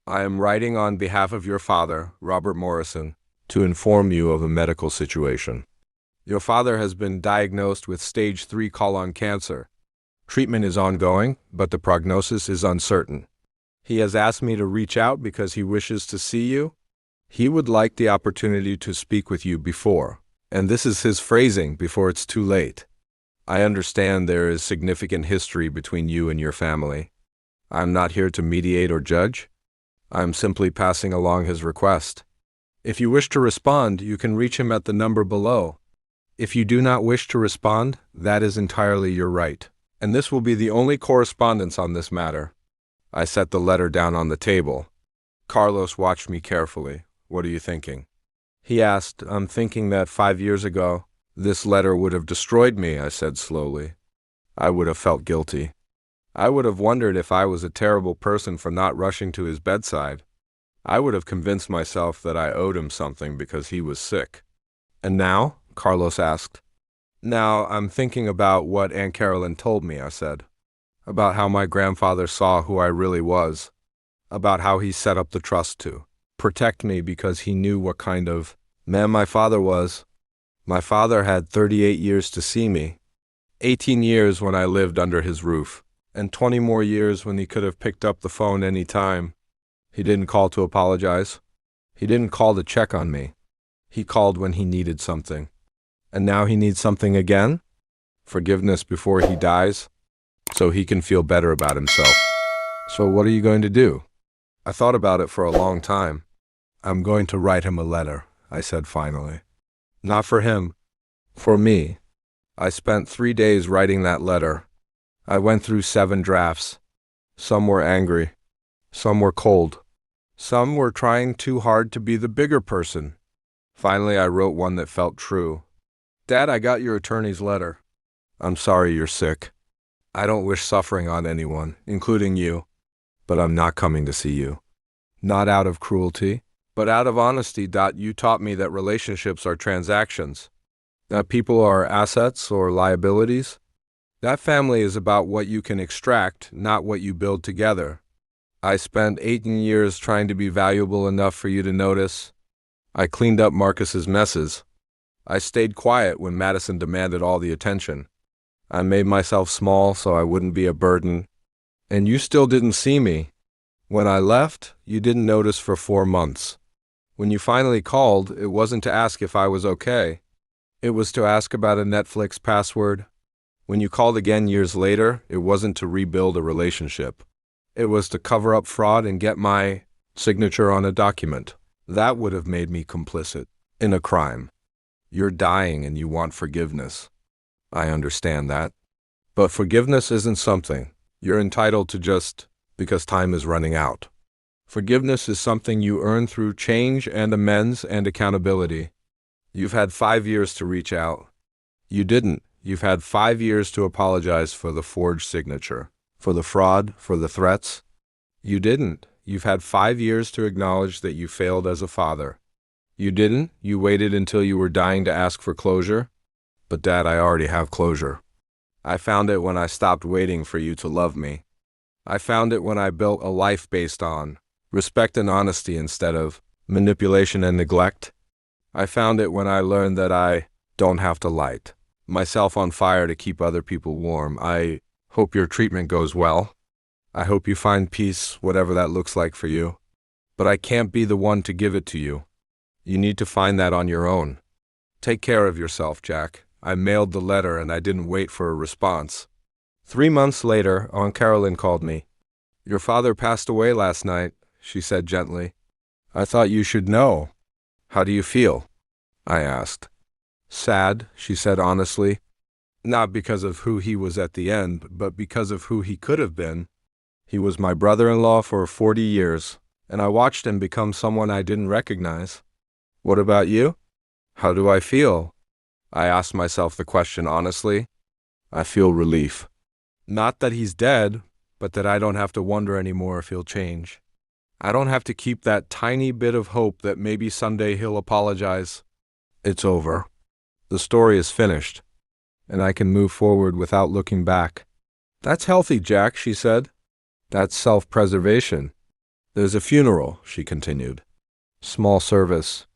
"I am writing on behalf of your father, Robert Morrison, to inform you of a medical situation. Your father has been diagnosed with stage 3 colon cancer. Treatment is ongoing, but the prognosis is uncertain. He has asked me to reach out because he wishes to see you. He would like the opportunity to speak with you before, and this is his phrasing, before it's too late. I understand there is significant history between you and your family. I'm not here to mediate or judge. I'm simply passing along his request. If you wish to respond, you can reach him at the number below. If you do not wish to respond, that is entirely your right, and this will be the only correspondence on this matter." I set the letter down on the table. Carlos watched me carefully. "What are you thinking?" He asked. "I'm thinking that 5 years ago, This letter would have destroyed me, I said slowly. I would have felt guilty. I would have wondered if I was a terrible person for not rushing to his bedside. I would have convinced myself that I owed him something because he was sick. And now? Carlos asked. Now I'm thinking about what Aunt Carolyn told me, I said. About how my grandfather saw who I really was. About how he set up the trust to protect me because he knew what kind of man my father was. My father had 38 years to see me. 18 years when I lived under his roof. And 20 more years when he could have picked up the phone any time. He didn't call to apologize. He didn't call to check on me. He called when he needed something. And now he needs something again? Forgiveness before he dies, so he can feel better about himself. So what are you going to do? I thought about it for a long time. I'm going to write him a letter, I said finally. Not for him, for me. I spent 3 days writing that letter. I went through 7 drafts. Some were angry. Some were cold. Some were trying too hard to be the bigger person. Finally, I wrote one that felt true. Dad, I got your attorney's letter. I'm sorry you're sick. I don't wish suffering on anyone, including you, but I'm not coming to see you. Not out of cruelty, but out of honesty. You taught me that relationships are transactions, that people are assets or liabilities. That family is about what you can extract, not what you build together. I spent 18 years trying to be valuable enough for you to notice. I cleaned up Marcus's messes. I stayed quiet when Madison demanded all the attention. I made myself small so I wouldn't be a burden. And you still didn't see me. When I left, you didn't notice for 4 months. When you finally called, it wasn't to ask if I was okay. It was to ask about a Netflix password. When you called again years later, it wasn't to rebuild a relationship. It was to cover up fraud and get my signature on a document. That would have made me complicit in a crime. You're dying and you want forgiveness. I understand that. But forgiveness isn't something you're entitled to just because time is running out. Forgiveness is something you earn through change and amends and accountability. You've had 5 years to reach out. You didn't. You've had 5 years to apologize for the forged signature, for the fraud, for the threats. You didn't. You've had 5 years to acknowledge that you failed as a father. You didn't. You waited until you were dying to ask for closure. But Dad, I already have closure. I found it when I stopped waiting for you to love me. I found it when I built a life based on respect and honesty instead of manipulation and neglect. I found it when I learned that I don't have to light myself on fire to keep other people warm. I hope your treatment goes well. I hope you find peace, whatever that looks like for you. But I can't be the one to give it to you. You need to find that on your own. Take care of yourself, Jack. I mailed the letter and I didn't wait for a response. 3 months later, Aunt Carolyn called me. Your father passed away last night, she said gently. I thought you should know. How do you feel? I asked. Sad, she said honestly. Not because of who he was at the end, but because of who he could have been. He was my brother-in-law for 40 years, and I watched him become someone I didn't recognize. What about you? How do I feel? I asked myself the question honestly. I feel relief. Not that he's dead, but that I don't have to wonder anymore if he'll change. I don't have to keep that tiny bit of hope that maybe someday he'll apologize. It's over. The story is finished, and I can move forward without looking back. That's healthy, Jack, she said. That's self-preservation. There's a funeral, she continued. Small service.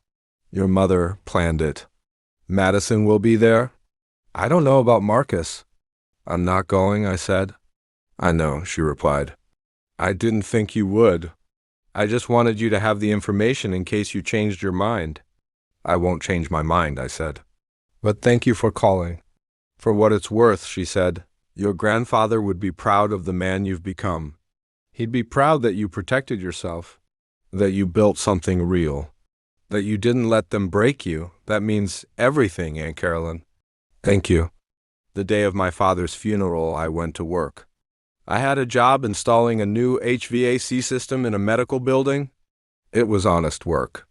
Your mother planned it. Madison will be there? I don't know about Marcus. I'm not going, I said. I know, she replied. I didn't think you would. I just wanted you to have the information in case you changed your mind. I won't change my mind, I said. But thank you for calling. For what it's worth, she said, your grandfather would be proud of the man you've become. He'd be proud that you protected yourself, that you built something real, that you didn't let them break you. That means everything, Aunt Carolyn. Thank you. The day of my father's funeral, I went to work. I had a job installing a new HVAC system in a medical building. It was honest work.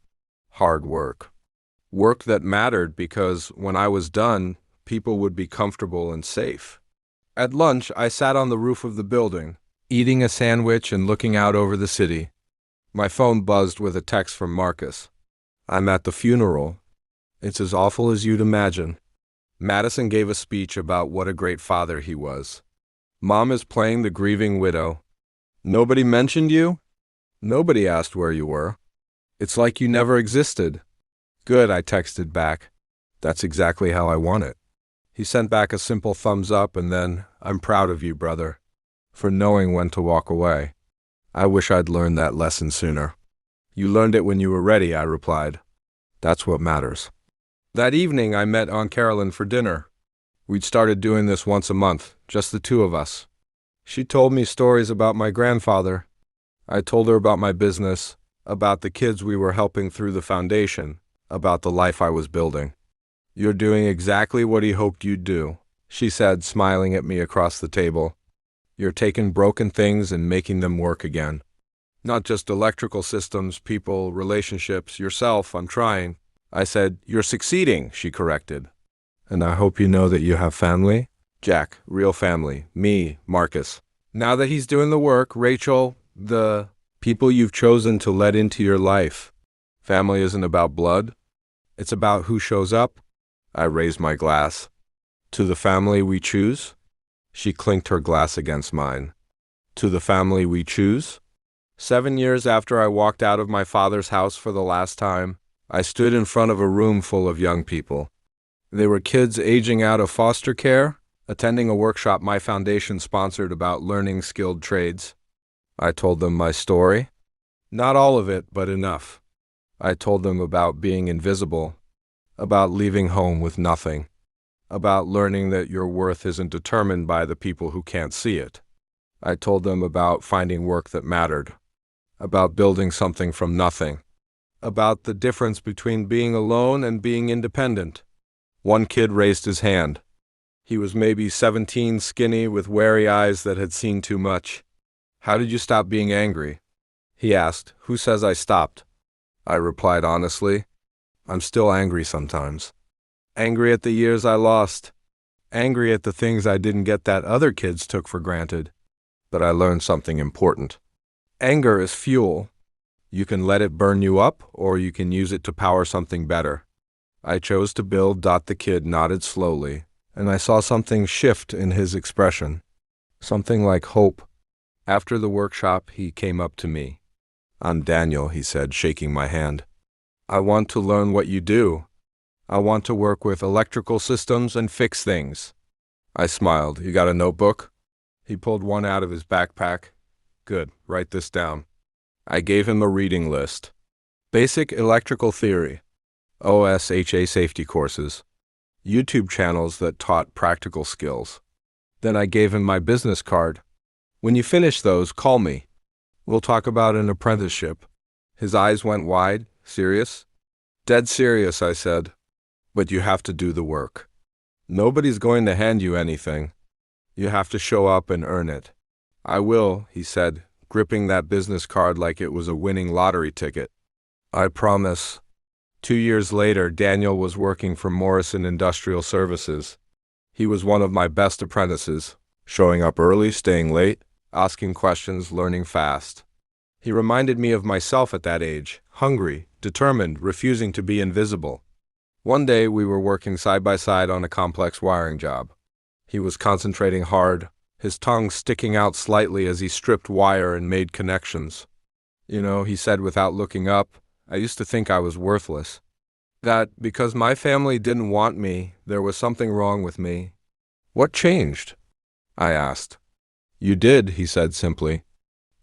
Hard work. Work that mattered because when I was done, people would be comfortable and safe. At lunch, I sat on the roof of the building, eating a sandwich and looking out over the city. My phone buzzed with a text from Marcus. "I'm at the funeral. It's as awful as you'd imagine." Madison gave a speech about what a great father he was. "Mom is playing the grieving widow." "Nobody mentioned you?" "Nobody asked where you were. It's like you never existed." "Good," I texted back. "That's exactly how I want it." He sent back a simple thumbs up and then, "I'm proud of you, brother, for knowing when to walk away. I wish I'd learned that lesson sooner." "You learned it when you were ready," I replied. "That's what matters." That evening, I met Aunt Carolyn for dinner. We'd started doing this once a month, just the two of us. She told me stories about my grandfather. I told her about my business, about the kids we were helping through the foundation, about the life I was building. "You're doing exactly what he hoped you'd do," she said, smiling at me across the table. "You're taking broken things and making them work again. Not just electrical systems, people, relationships, yourself. I'm trying." I said, "You're succeeding," she corrected. "And I hope you know that you have family." "Jack, real family. Me, Marcus. Now that he's doing the work, Rachel, the people you've chosen to let into your life. Family isn't about blood. It's about who shows up." I raised my glass. "To the family we choose?" She clinked her glass against mine. "To the family we choose?" 7 years after I walked out of my father's house for the last time, I stood in front of a room full of young people. They were kids aging out of foster care, attending a workshop my foundation sponsored about learning skilled trades. I told them my story. Not all of it, but enough. I told them about being invisible, about leaving home with nothing, about learning that your worth isn't determined by the people who can't see it. I told them about finding work that mattered, about building something from nothing, about the difference between being alone and being independent. One kid raised his hand. He was maybe 17, skinny, with wary eyes that had seen too much. "How did you stop being angry?" he asked. "Who says I stopped?" I replied honestly. "I'm still angry sometimes. Angry at the years I lost. Angry at the things I didn't get that other kids took for granted. But I learned something important. Anger is fuel. You can let it burn you up, or you can use it to power something better. I chose to build." The kid nodded slowly, and I saw something shift in his expression. Something like hope. After the workshop, he came up to me. "I'm Daniel," he said, shaking my hand. "I want to learn what you do. I want to work with electrical systems and fix things." I smiled. "You got a notebook?" He pulled one out of his backpack. "Good, write this down." I gave him a reading list. Basic electrical theory, OSHA safety courses, YouTube channels that taught practical skills. Then I gave him my business card. "When you finish those, call me. We'll talk about an apprenticeship." His eyes went wide. "Serious?" "Dead serious," I said. "But you have to do the work. Nobody's going to hand you anything. You have to show up and earn it." "I will," he said, gripping that business card like it was a winning lottery ticket. "I promise." 2 years later, Daniel was working for Morrison Industrial Services. He was one of my best apprentices, showing up early, staying late, asking questions, learning fast. He reminded me of myself at that age, hungry, determined, refusing to be invisible. One day, we were working side by side on a complex wiring job. He was concentrating hard, his tongue sticking out slightly as he stripped wire and made connections. "You know," he said without looking up, "I used to think I was worthless. That because my family didn't want me, there was something wrong with me." "What changed?" I asked. "You did," he said simply.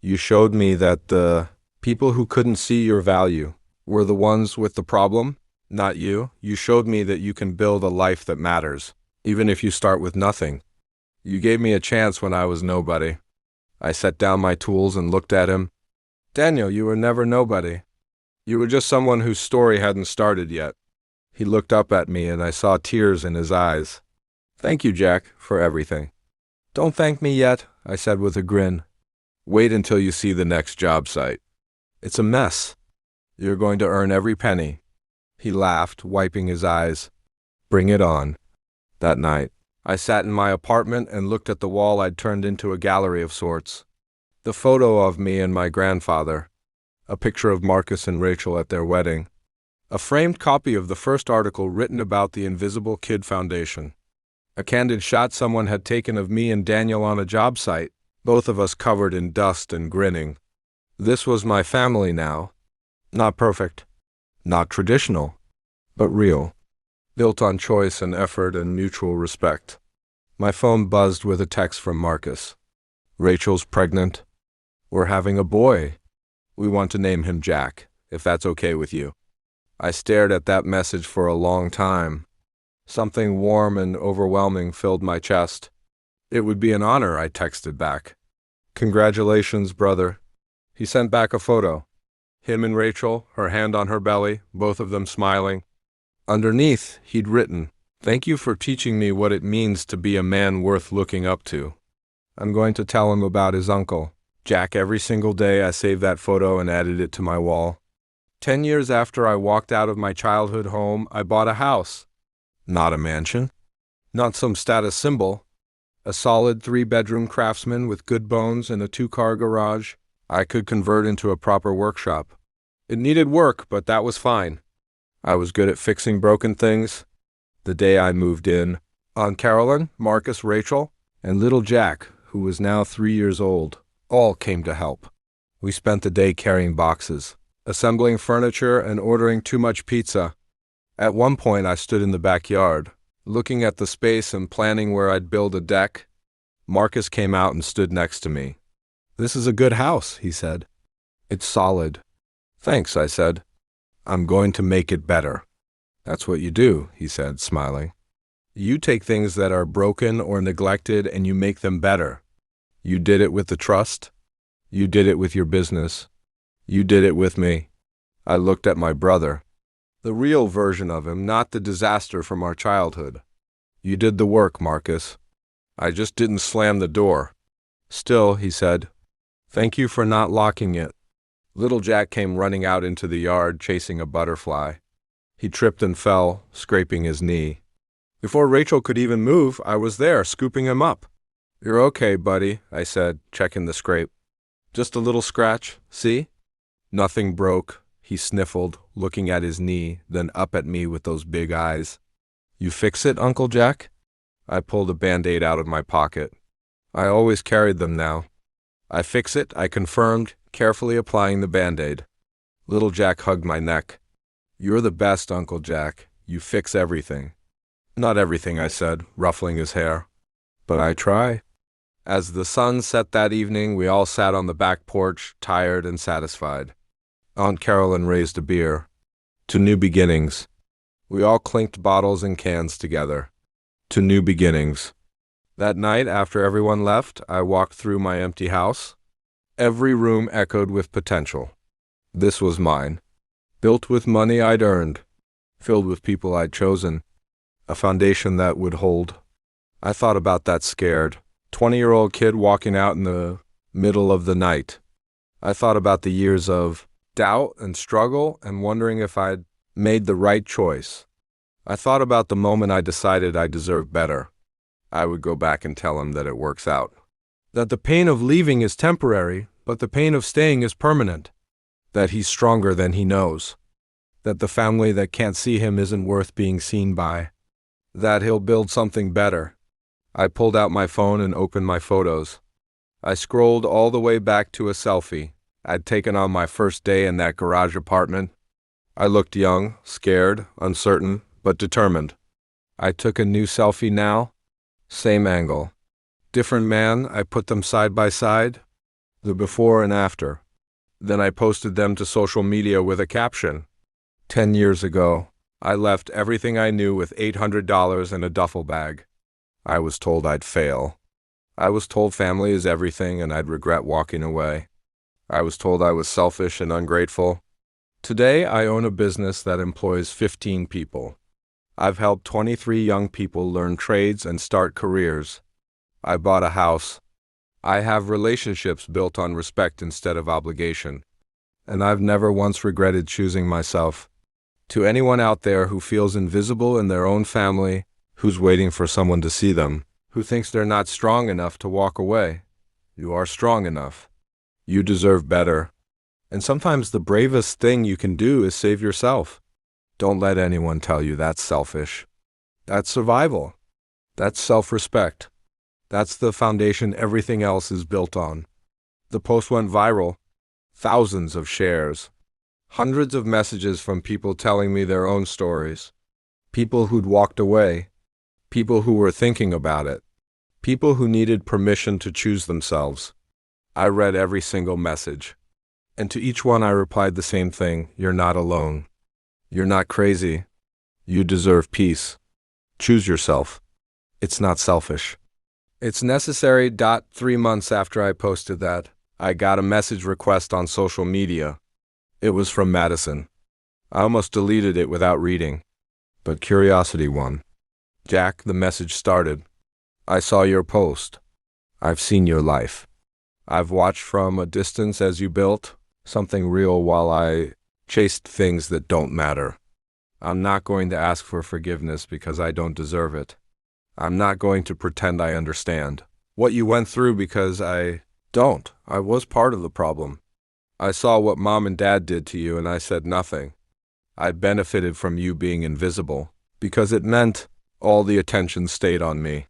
"You showed me that the people who couldn't see your value were the ones with the problem, not you. You showed me that you can build a life that matters, even if you start with nothing. You gave me a chance when I was nobody." I set down my tools and looked at him. "Daniel, you were never nobody. You were just someone whose story hadn't started yet." He looked up at me and I saw tears in his eyes. "Thank you, Jack, for everything." "Don't thank me yet," I said with a grin. "Wait until you see the next job site. It's a mess. You're going to earn every penny. He laughed, wiping his eyes. Bring it on. That night, I sat in my apartment and looked at the wall I'd turned into a gallery of sorts. The photo of me and my grandfather, a picture of Marcus and Rachel at their wedding, a framed copy of the first article written about the Invisible Kid Foundation, a candid shot someone had taken of me and Daniel on a job site, both of us covered in dust and grinning. This was my family now. Not perfect, not traditional, but real, built on choice and effort and mutual respect. My phone buzzed with a text from Marcus. Rachel's pregnant. We're having a boy. We want to name him Jack, if that's okay with you. I stared at that message for a long time. Something warm and overwhelming filled my chest. It would be an honor, I texted back. Congratulations, brother. He sent back a photo. Him and Rachel, her hand on her belly, both of them smiling. Underneath, he'd written, "Thank you for teaching me what it means to be a man worth looking up to." I'm going to tell him about his uncle, Jack. Every single day I saved that photo and added it to my wall. 10 years after I walked out of my childhood home, I bought a house. Not a mansion. Not some status symbol. A solid 3-bedroom Craftsman with good bones and a 2-car garage I could convert into a proper workshop. It needed work, but that was fine. I was good at fixing broken things. The day I moved in, Aunt Carolyn, Marcus, Rachel, and little Jack, who was now 3 years old, all came to help. We spent the day carrying boxes, assembling furniture, and ordering too much pizza. At one point, I stood in the backyard, looking at the space and planning where I'd build a deck. Marcus came out and stood next to me. "This is a good house," he said. "It's solid." "Thanks," I said. "I'm going to make it better." "That's what you do," he said, smiling. "You take things that are broken or neglected and you make them better. You did it with the trust. You did it with your business. You did it with me." I looked at my brother. The real version of him, not the disaster from our childhood. "You did the work, Marcus. I just didn't slam the door." "Still," he said, "thank you for not locking it." Little Jack came running out into the yard, chasing a butterfly. He tripped and fell, scraping his knee. Before Rachel could even move, I was there, scooping him up. "You're okay, buddy," I said, checking the scrape. "Just a little scratch, see?" "Nothing broke," he sniffled, looking at his knee, then up at me with those big eyes. "You fix it, Uncle Jack?" I pulled a Band-Aid out of my pocket. I always carried them now. "I fix it," I confirmed, carefully applying the Band-Aid. Little Jack hugged my neck. "You're the best, Uncle Jack. You fix everything." "Not everything," I said, ruffling his hair. "But I try." As the sun set that evening, we all sat on the back porch, tired and satisfied. Aunt Carolyn raised a beer. To new beginnings. We all clinked bottles and cans together. To new beginnings. That night, after everyone left, I walked through my empty house. Every room echoed with potential. This was mine. Built with money I'd earned. Filled with people I'd chosen. A foundation that would hold. I thought about that scared, 20-year-old kid walking out in the middle of the night. I thought about the years of doubt and struggle and wondering if I'd made the right choice. I thought about the moment I decided I deserved better. I would go back and tell him that it works out. That the pain of leaving is temporary, but the pain of staying is permanent. That he's stronger than he knows. That the family that can't see him isn't worth being seen by. That he'll build something better. I pulled out my phone and opened my photos. I scrolled all the way back to a selfie I'd taken on my first day in that garage apartment. I looked young, scared, uncertain, but determined. I took a new selfie now. Same angle. Different man. I put them side by side. The before and after. Then I posted them to social media with a caption. 10 years ago, I left everything I knew with $800 in a duffel bag. I was told I'd fail. I was told family is everything and I'd regret walking away. I was told I was selfish and ungrateful. Today, I own a business that employs 15 people. I've helped 23 young people learn trades and start careers. I bought a house. I have relationships built on respect instead of obligation. And I've never once regretted choosing myself. To anyone out there who feels invisible in their own family, who's waiting for someone to see them, who thinks they're not strong enough to walk away, you are strong enough. You deserve better. And sometimes the bravest thing you can do is save yourself. Don't let anyone tell you that's selfish. That's survival. That's self-respect. That's the foundation everything else is built on. The post went viral. Thousands of shares. Hundreds of messages from people telling me their own stories. People who'd walked away. People who were thinking about it. People who needed permission to choose themselves. I read every single message. And to each one I replied the same thing: you're not alone. You're not crazy. You deserve peace. Choose yourself. It's not selfish. It's necessary. 3 months after I posted that, I got a message request on social media. It was from Madison. I almost deleted it without reading. But curiosity won. Jack, the message started. I saw your post. I've seen your life. I've watched from a distance as you built something real while I chased things that don't matter. I'm not going to ask for forgiveness because I don't deserve it. I'm not going to pretend I understand what you went through because I don't. I was part of the problem. I saw what Mom and Dad did to you and I said nothing. I benefited from you being invisible because it meant all the attention stayed on me.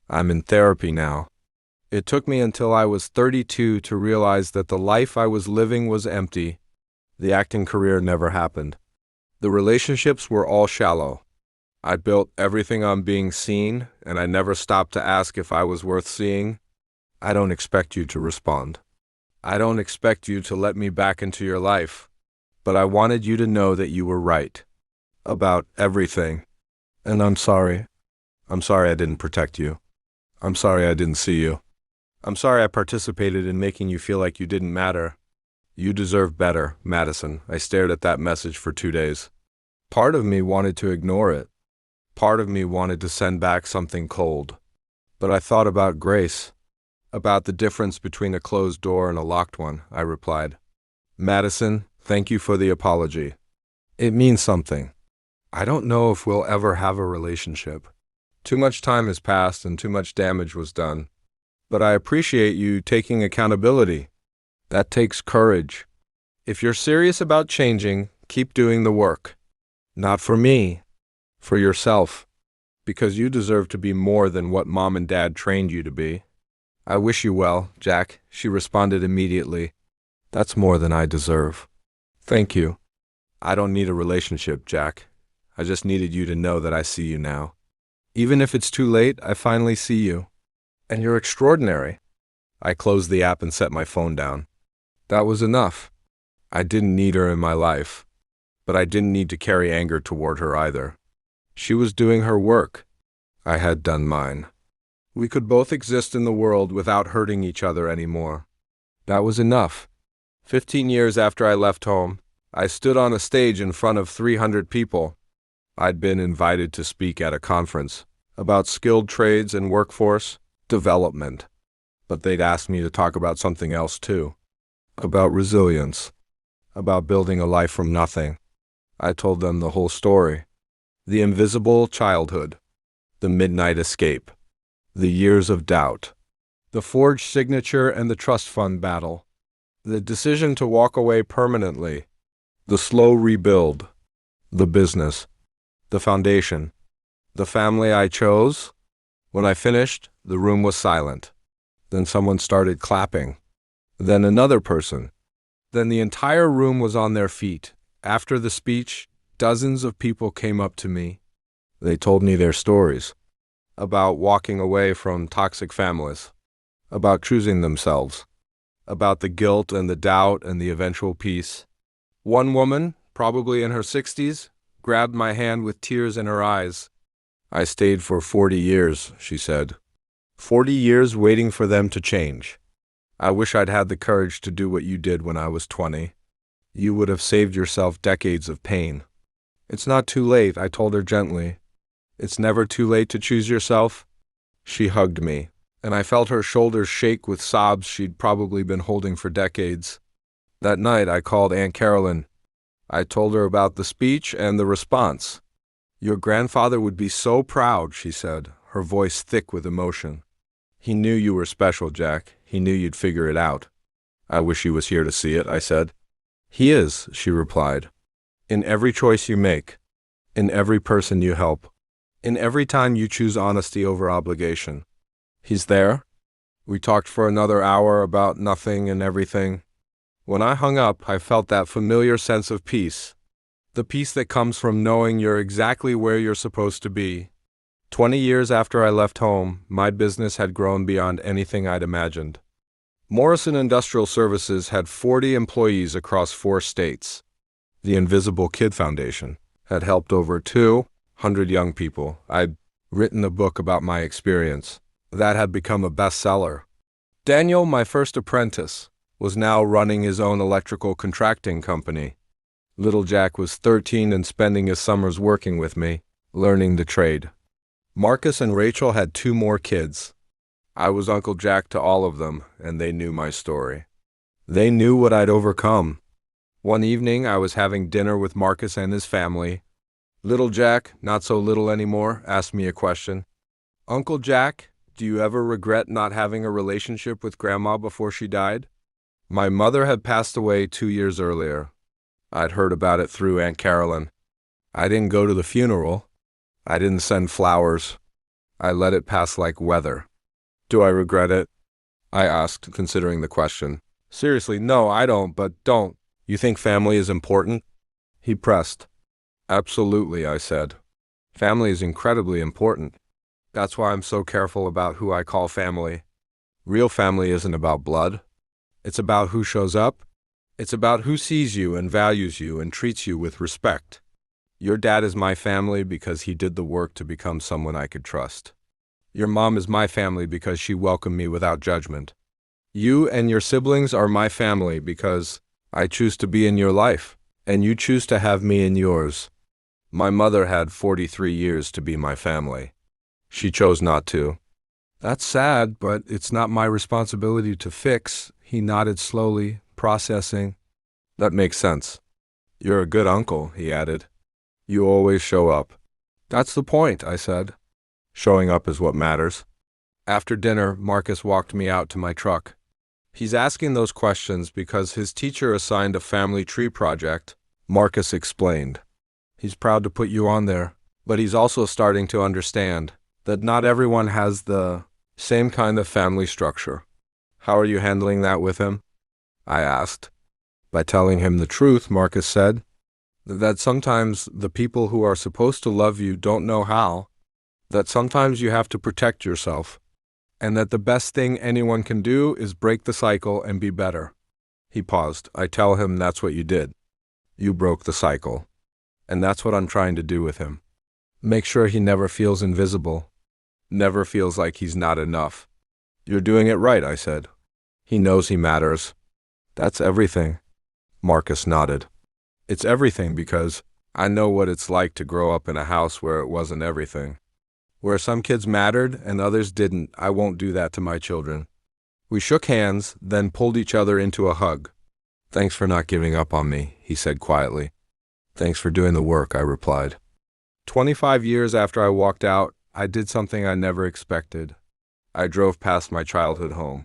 I'm in therapy now. It took me until I was 32 to realize that the life I was living was empty. The acting career never happened. The relationships were all shallow. I built everything on being seen, and I never stopped to ask if I was worth seeing. I don't expect you to respond. I don't expect you to let me back into your life. But I wanted you to know that you were right. About everything. And I'm sorry. I'm sorry I didn't protect you. I'm sorry I didn't see you. I'm sorry I participated in making you feel like you didn't matter. You deserve better, Madison. I stared at that message for 2 days. Part of me wanted to ignore it. Part of me wanted to send back something cold. But I thought about grace. About the difference between a closed door and a locked one, I replied. Madison, thank you for the apology. It means something. I don't know if we'll ever have a relationship. Too much time has passed and too much damage was done. But I appreciate you taking accountability. That takes courage. If you're serious about changing, keep doing the work. Not for me, for yourself. Because you deserve to be more than what Mom and Dad trained you to be. I wish you well, Jack, she responded immediately. That's more than I deserve. Thank you. I don't need a relationship, Jack. I just needed you to know that I see you now. Even if it's too late, I finally see you. And you're extraordinary. I closed the app and set my phone down. That was enough. I didn't need her in my life. But I didn't need to carry anger toward her either. She was doing her work. I had done mine. We could both exist in the world without hurting each other anymore. That was enough. 15 years after I left home, I stood on a stage in front of 300 people. I'd been invited to speak at a conference about skilled trades and workforce development. But they'd asked me to talk about something else too. About resilience. About building a life from nothing. I told them the whole story. The invisible childhood. The midnight escape. The years of doubt. The forged signature and the trust fund battle. The decision to walk away permanently. The slow rebuild. The business. The foundation. The family I chose. When I finished, the room was silent. Then someone started clapping. Then another person. Then the entire room was on their feet. After the speech, dozens of people came up to me. They told me their stories. About walking away from toxic families. About choosing themselves. About the guilt and the doubt and the eventual peace. One woman, probably in her 60s, grabbed my hand with tears in her eyes. I stayed for 40 years, she said. 40 years waiting for them to change. I wish I'd had the courage to do what you did when I was 20. You would have saved yourself decades of pain. It's not too late, I told her gently. It's never too late to choose yourself. She hugged me, and I felt her shoulders shake with sobs she'd probably been holding for decades. That night I called Aunt Carolyn. I told her about the speech and the response. Your grandfather would be so proud, she said, her voice thick with emotion. He knew you were special, Jack. He knew you'd figure it out. I wish he was here to see it, I said. He is, she replied. In every choice you make, in every person you help, in every time you choose honesty over obligation. He's there. We talked for another hour about nothing and everything. When I hung up, I felt that familiar sense of peace. The peace that comes from knowing you're exactly where you're supposed to be. 20 years after I left home, my business had grown beyond anything I'd imagined. Morrison Industrial Services had 40 employees across 4 states. The Invisible Kid Foundation had helped over 200 young people. I'd written a book about my experience. That had become a bestseller. Daniel, my first apprentice, was now running his own electrical contracting company. Little Jack was 13 and spending his summers working with me, learning the trade. Marcus and Rachel had 2 more kids. I was Uncle Jack to all of them, and they knew my story. They knew what I'd overcome. One evening, I was having dinner with Marcus and his family. Little Jack, not so little anymore, asked me a question. Uncle Jack, do you ever regret not having a relationship with Grandma before she died? My mother had passed away 2 years earlier. I'd heard about it through Aunt Carolyn. I didn't go to the funeral. I didn't send flowers. I let it pass like weather. Do I regret it? I asked, considering the question. Seriously, no, I don't, but don't. You think family is important? He pressed. Absolutely, I said. Family is incredibly important. That's why I'm so careful about who I call family. Real family isn't about blood. It's about who shows up. It's about who sees you and values you and treats you with respect. Your dad is my family because he did the work to become someone I could trust. Your mom is my family because she welcomed me without judgment. You and your siblings are my family because I choose to be in your life, and you choose to have me in yours. My mother had 43 years to be my family. She chose not to. That's sad, but it's not my responsibility to fix. He nodded slowly, processing. That makes sense. You're a good uncle, he added. You always show up. That's the point, I said. Showing up is what matters. After dinner, Marcus walked me out to my truck. He's asking those questions because his teacher assigned a family tree project, Marcus explained. He's proud to put you on there, but he's also starting to understand that not everyone has the same kind of family structure. How are you handling that with him? I asked. By telling him the truth, Marcus said, that sometimes the people who are supposed to love you don't know how, that sometimes you have to protect yourself, and that the best thing anyone can do is break the cycle and be better. He paused. I tell him that's what you did. You broke the cycle. And that's what I'm trying to do with him. Make sure he never feels invisible. Never feels like he's not enough. You're doing it right, I said. He knows he matters. That's everything. Marcus nodded. It's everything because I know what it's like to grow up in a house where it wasn't everything. Where some kids mattered and others didn't. I won't do that to my children. We shook hands, then pulled each other into a hug. Thanks for not giving up on me, he said quietly. Thanks for doing the work, I replied. 25 years after I walked out, I did something I never expected. I drove past my childhood home.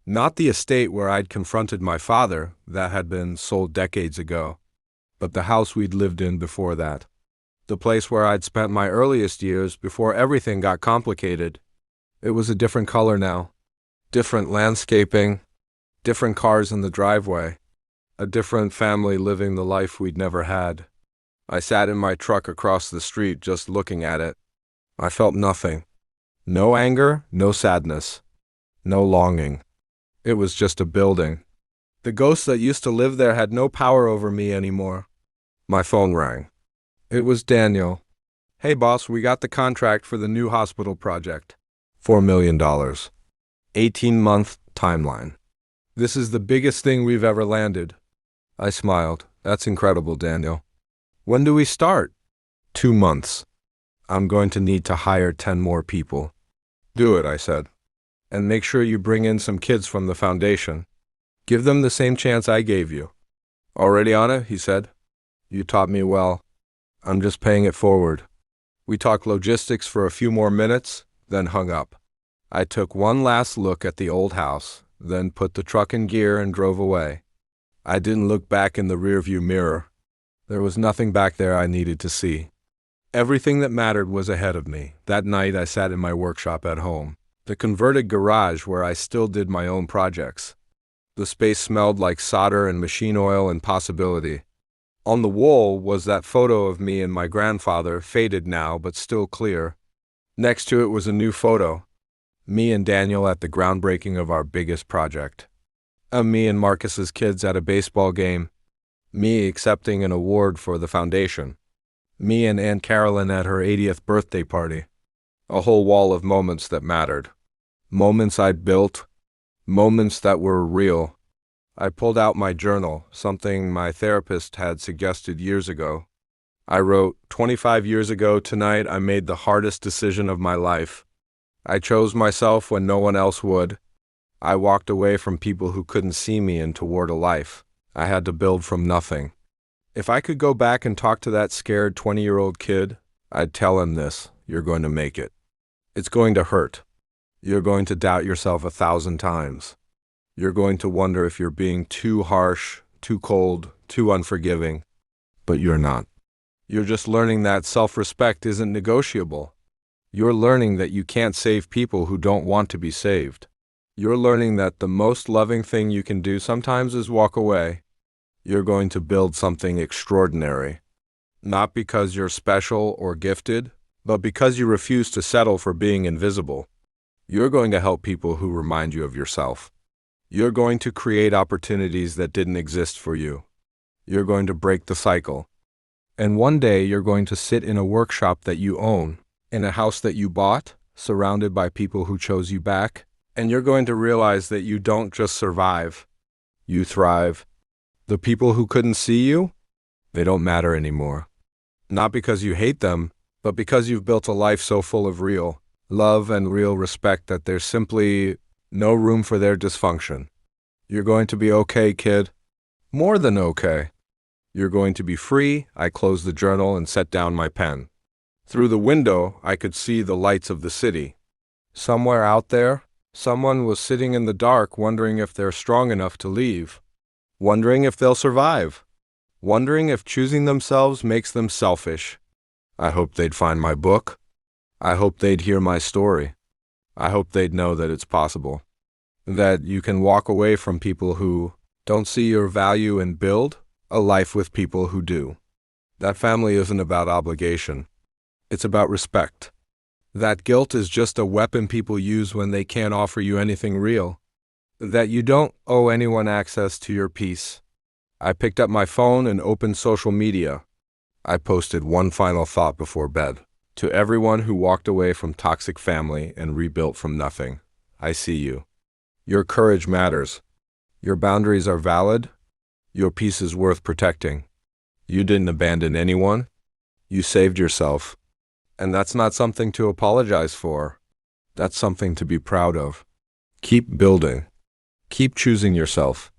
Not the estate where I'd confronted my father, that had been sold decades ago, but the house we'd lived in before that. The place where I'd spent my earliest years before everything got complicated. It was a different color now. Different landscaping, different cars in the driveway, a different family living the life we'd never had. I sat in my truck across the street just looking at it. I felt nothing. No anger, no sadness, no longing. It was just a building. The ghosts that used to live there had no power over me anymore. My phone rang. It was Daniel. Hey boss, we got the contract for the new hospital project. $4 million. 18-month timeline. This is the biggest thing we've ever landed. I smiled. That's incredible, Daniel. When do we start? 2 months. I'm going to need to hire 10 more people. Do it, I said. And make sure you bring in some kids from the foundation. Give them the same chance I gave you. Already on it, he said. You taught me well. I'm just paying it forward. We talked logistics for a few more minutes, then hung up. I took one last look at the old house, then put the truck in gear and drove away. I didn't look back in the rearview mirror. There was nothing back there I needed to see. Everything that mattered was ahead of me. That night I sat in my workshop at home, the converted garage where I still did my own projects. The space smelled like solder and machine oil and possibility. On the wall was that photo of me and my grandfather, faded now but still clear. Next to it was a new photo. Me and Daniel at the groundbreaking of our biggest project. Me and Marcus's kids at a baseball game. Me accepting an award for the foundation. Me and Aunt Carolyn at her 80th birthday party. A whole wall of moments that mattered. Moments I'd built. Moments that were real. I pulled out my journal, something my therapist had suggested years ago. I wrote, 25 years ago tonight I made the hardest decision of my life. I chose myself when no one else would. I walked away from people who couldn't see me and toward a life I had to build from nothing. If I could go back and talk to that scared 20-year-old kid, I'd tell him this: you're going to make it. It's going to hurt. You're going to doubt yourself 1,000 times. You're going to wonder if you're being too harsh, too cold, too unforgiving. But you're not. You're just learning that self-respect isn't negotiable. You're learning that you can't save people who don't want to be saved. You're learning that the most loving thing you can do sometimes is walk away. You're going to build something extraordinary. Not because you're special or gifted, but because you refuse to settle for being invisible. You're going to help people who remind you of yourself. You're going to create opportunities that didn't exist for you. You're going to break the cycle. And one day you're going to sit in a workshop that you own, in a house that you bought, surrounded by people who chose you back, and you're going to realize that you don't just survive. You thrive. The people who couldn't see you, they don't matter anymore. Not because you hate them, but because you've built a life so full of real love and real respect that there's simply no room for their dysfunction. You're going to be okay, kid. More than okay. You're going to be free. I closed the journal and set down my pen. Through the window, I could see the lights of the city. Somewhere out there, someone was sitting in the dark wondering if they're strong enough to leave. Wondering if they'll survive. Wondering if choosing themselves makes them selfish. I hope they'd find my book. I hope they'd hear my story. I hope they'd know that it's possible. That you can walk away from people who don't see your value and build a life with people who do. That family isn't about obligation. It's about respect. That guilt is just a weapon people use when they can't offer you anything real. That you don't owe anyone access to your peace. I picked up my phone and opened social media. I posted one final thought before bed. To everyone who walked away from toxic family and rebuilt from nothing, I see you. Your courage matters. Your boundaries are valid. Your peace is worth protecting. You didn't abandon anyone. You saved yourself. And that's not something to apologize for. That's something to be proud of. Keep building. Keep choosing yourself.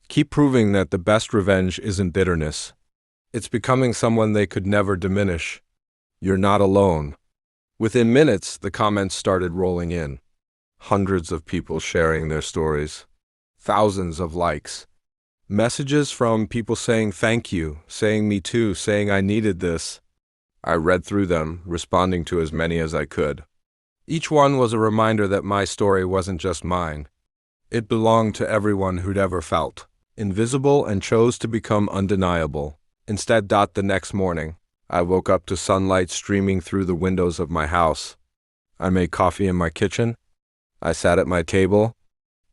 Keep proving that the best revenge isn't bitterness. It's becoming someone they could never diminish. You're not alone. Within minutes, the comments started rolling in. Hundreds of people sharing their stories. Thousands of likes. Messages from people saying thank you, saying me too, saying I needed this. I read through them, responding to as many as I could. Each one was a reminder that my story wasn't just mine. It belonged to everyone who'd ever felt invisible and chose to become undeniable. Instead, the next morning, I woke up to sunlight streaming through the windows of my house. I made coffee in my kitchen. I sat at my table.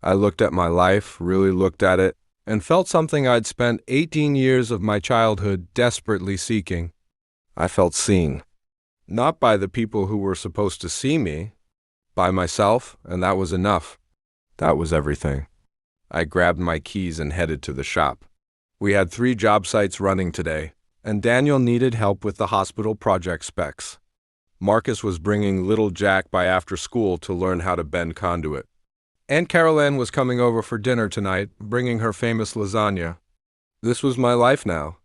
I looked at my life, really looked at it, and felt something I'd spent 18 years of my childhood desperately seeking. I felt seen. Not by the people who were supposed to see me, by myself, and that was enough. That was everything. I grabbed my keys and headed to the shop. We had 3 job sites running today, and Daniel needed help with the hospital project specs. Marcus was bringing little Jack by after school to learn how to bend conduit. Aunt Carolyn was coming over for dinner tonight, bringing her famous lasagna. This was my life now.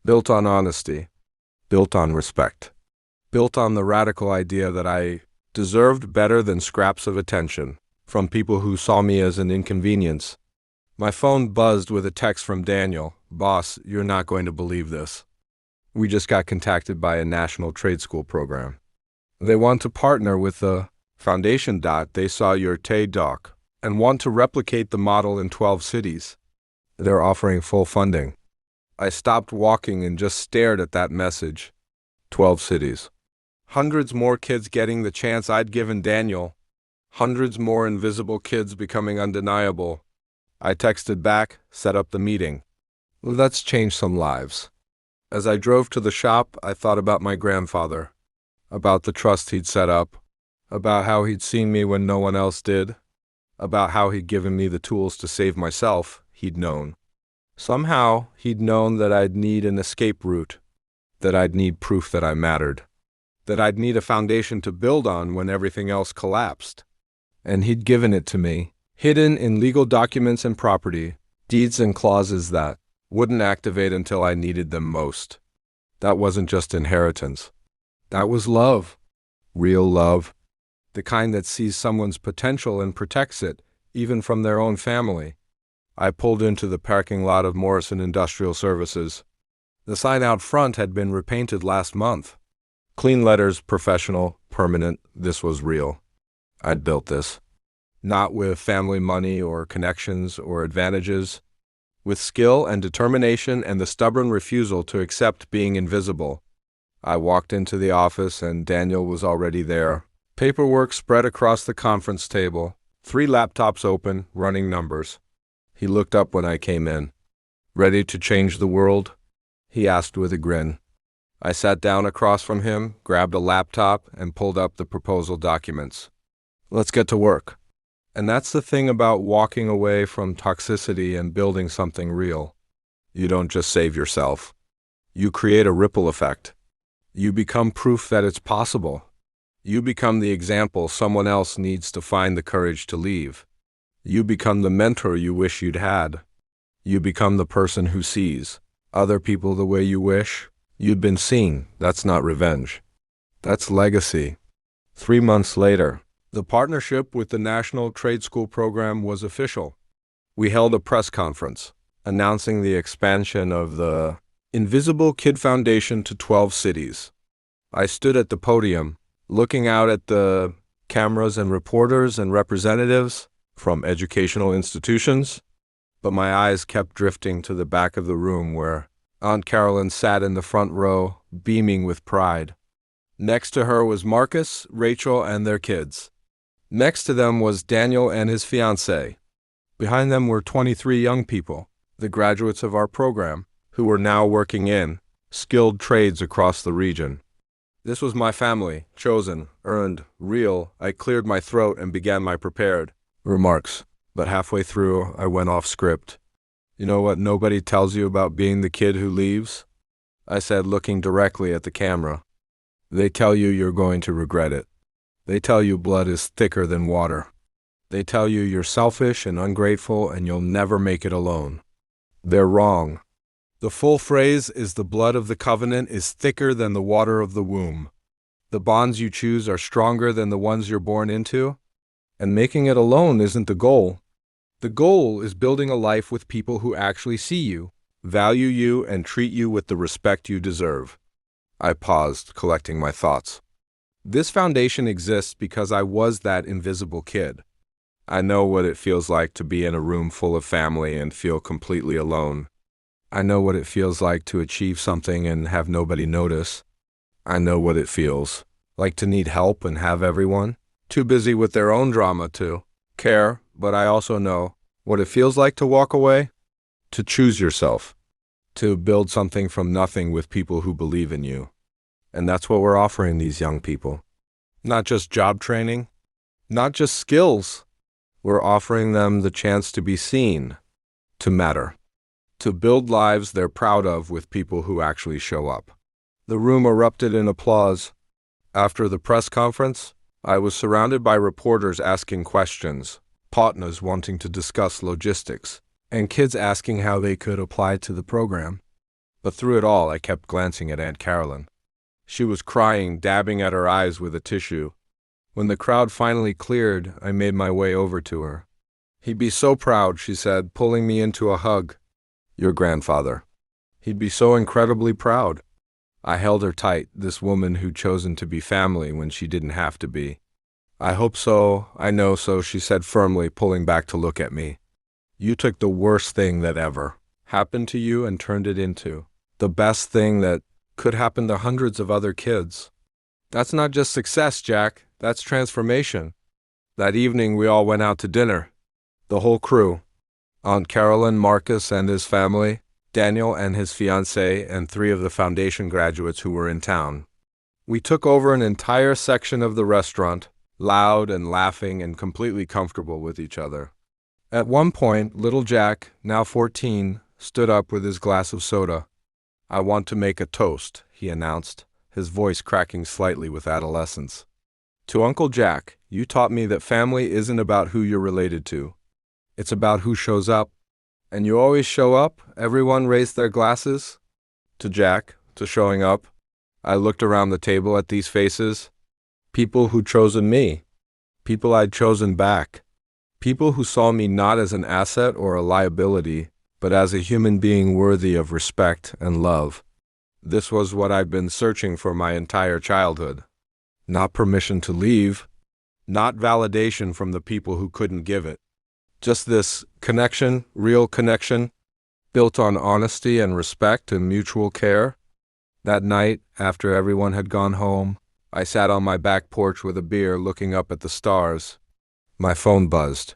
built on honesty, built on respect, built on the radical idea that I deserved better than scraps of attention from people who saw me as an inconvenience. My phone buzzed with a text from Daniel. "Boss, you're not going to believe this. We just got contacted by a national trade school program. They want to partner with the foundation. They saw your TED doc and want to replicate the model in 12 cities. They're offering full funding." I stopped walking and just stared at that message. 12 cities. Hundreds more kids getting the chance I'd given Daniel. Hundreds more invisible kids becoming undeniable. I texted back, set up the meeting. Let's change some lives. As I drove to the shop, I thought about my grandfather, about the trust he'd set up, about how he'd seen me when no one else did, about how he'd given me the tools to save myself. He'd known. Somehow, he'd known that I'd need an escape route, that I'd need proof that I mattered, that I'd need a foundation to build on when everything else collapsed. And he'd given it to me, hidden in legal documents and property, deeds and clauses that wouldn't activate until I needed them most. That wasn't just inheritance. That was love. Real love. The kind that sees someone's potential and protects it, even from their own family. I pulled into the parking lot of Morrison Industrial Services. The sign out front had been repainted last month. Clean letters, professional, permanent. This was real. I'd built this. Not with family money or connections or advantages. With skill and determination and the stubborn refusal to accept being invisible. I walked into the office and Daniel was already there. Paperwork spread across the conference table. 3 laptops open, running numbers. He looked up when I came in. "Ready to change the world?" he asked with a grin. I sat down across from him, grabbed a laptop, and pulled up the proposal documents. Let's get to work. And that's the thing about walking away from toxicity and building something real. You don't just save yourself. You create a ripple effect. You become proof that it's possible. You become the example someone else needs to find the courage to leave. You become the mentor you wish you'd had. You become the person who sees other people the way you wish you'd been seen. That's not revenge. That's legacy. 3 months later, the partnership with the National Trade School Program was official. We held a press conference announcing the expansion of the Invisible Kid Foundation to 12 cities. I stood at the podium, looking out at the cameras and reporters and representatives from educational institutions, but my eyes kept drifting to the back of the room where Aunt Carolyn sat in the front row, beaming with pride. Next to her was Marcus, Rachel, and their kids. Next to them was Daniel and his fiancée. Behind them were 23 young people, the graduates of our program, who were now working in skilled trades across the region. This was my family, chosen, earned, real. I cleared my throat and began my prepared remarks, but halfway through, I went off script. "You know what nobody tells you about being the kid who leaves?" I said, looking directly at the camera. "They tell you you're going to regret it. They tell you blood is thicker than water. They tell you you're selfish and ungrateful and you'll never make it alone. They're wrong. The full phrase is the blood of the covenant is thicker than the water of the womb. The bonds you choose are stronger than the ones you're born into. And making it alone isn't the goal. The goal is building a life with people who actually see you, value you, and treat you with the respect you deserve." I paused, collecting my thoughts. This foundation exists because I was that invisible kid. I know what it feels like to be in a room full of family and feel completely alone. I know what it feels like to achieve something and have nobody notice. I know what it feels like to need help and have everyone too busy with their own drama to care, but I also know what it feels like to walk away, to choose yourself, to build something from nothing with people who believe in you. And that's what we're offering these young people. Not just job training, not just skills. We're offering them the chance to be seen, to matter, to build lives they're proud of with people who actually show up. The room erupted in applause. After the press conference, I was surrounded by reporters asking questions, partners wanting to discuss logistics, and kids asking how they could apply to the program. But through it all, I kept glancing at Aunt Carolyn. She was crying, dabbing at her eyes with a tissue. When the crowd finally cleared, I made my way over to her. "He'd be so proud," she said, pulling me into a hug. "Your grandfather. He'd be so incredibly proud." I held her tight, this woman who'd chosen to be family when she didn't have to be. "I hope so, I know so," she said firmly, pulling back to look at me. "You took the worst thing that ever happened to you and turned it into the best thing that could happen to hundreds of other kids. That's not just success, Jack. That's transformation." That evening, we all went out to dinner. The whole crew. Aunt Carolyn, Marcus and his family, Daniel and his fiancée, and 3 of the foundation graduates who were in town. We took over an entire section of the restaurant, loud and laughing and completely comfortable with each other. At one point, little Jack, now 14, stood up with his glass of soda. "I want to make a toast," he announced, his voice cracking slightly with adolescence. "To Uncle Jack, you taught me that family isn't about who you're related to. It's about who shows up. And you always show up." Everyone raised their glasses. To Jack, to showing up. I looked around the table at these faces. People who'd chosen me. People I'd chosen back. People who saw me not as an asset or a liability, but as a human being worthy of respect and love. This was what I'd been searching for my entire childhood. Not permission to leave, not validation from the people who couldn't give it. Just this connection, real connection, built on honesty and respect and mutual care. That night, after everyone had gone home, I sat on my back porch with a beer looking up at the stars. My phone buzzed.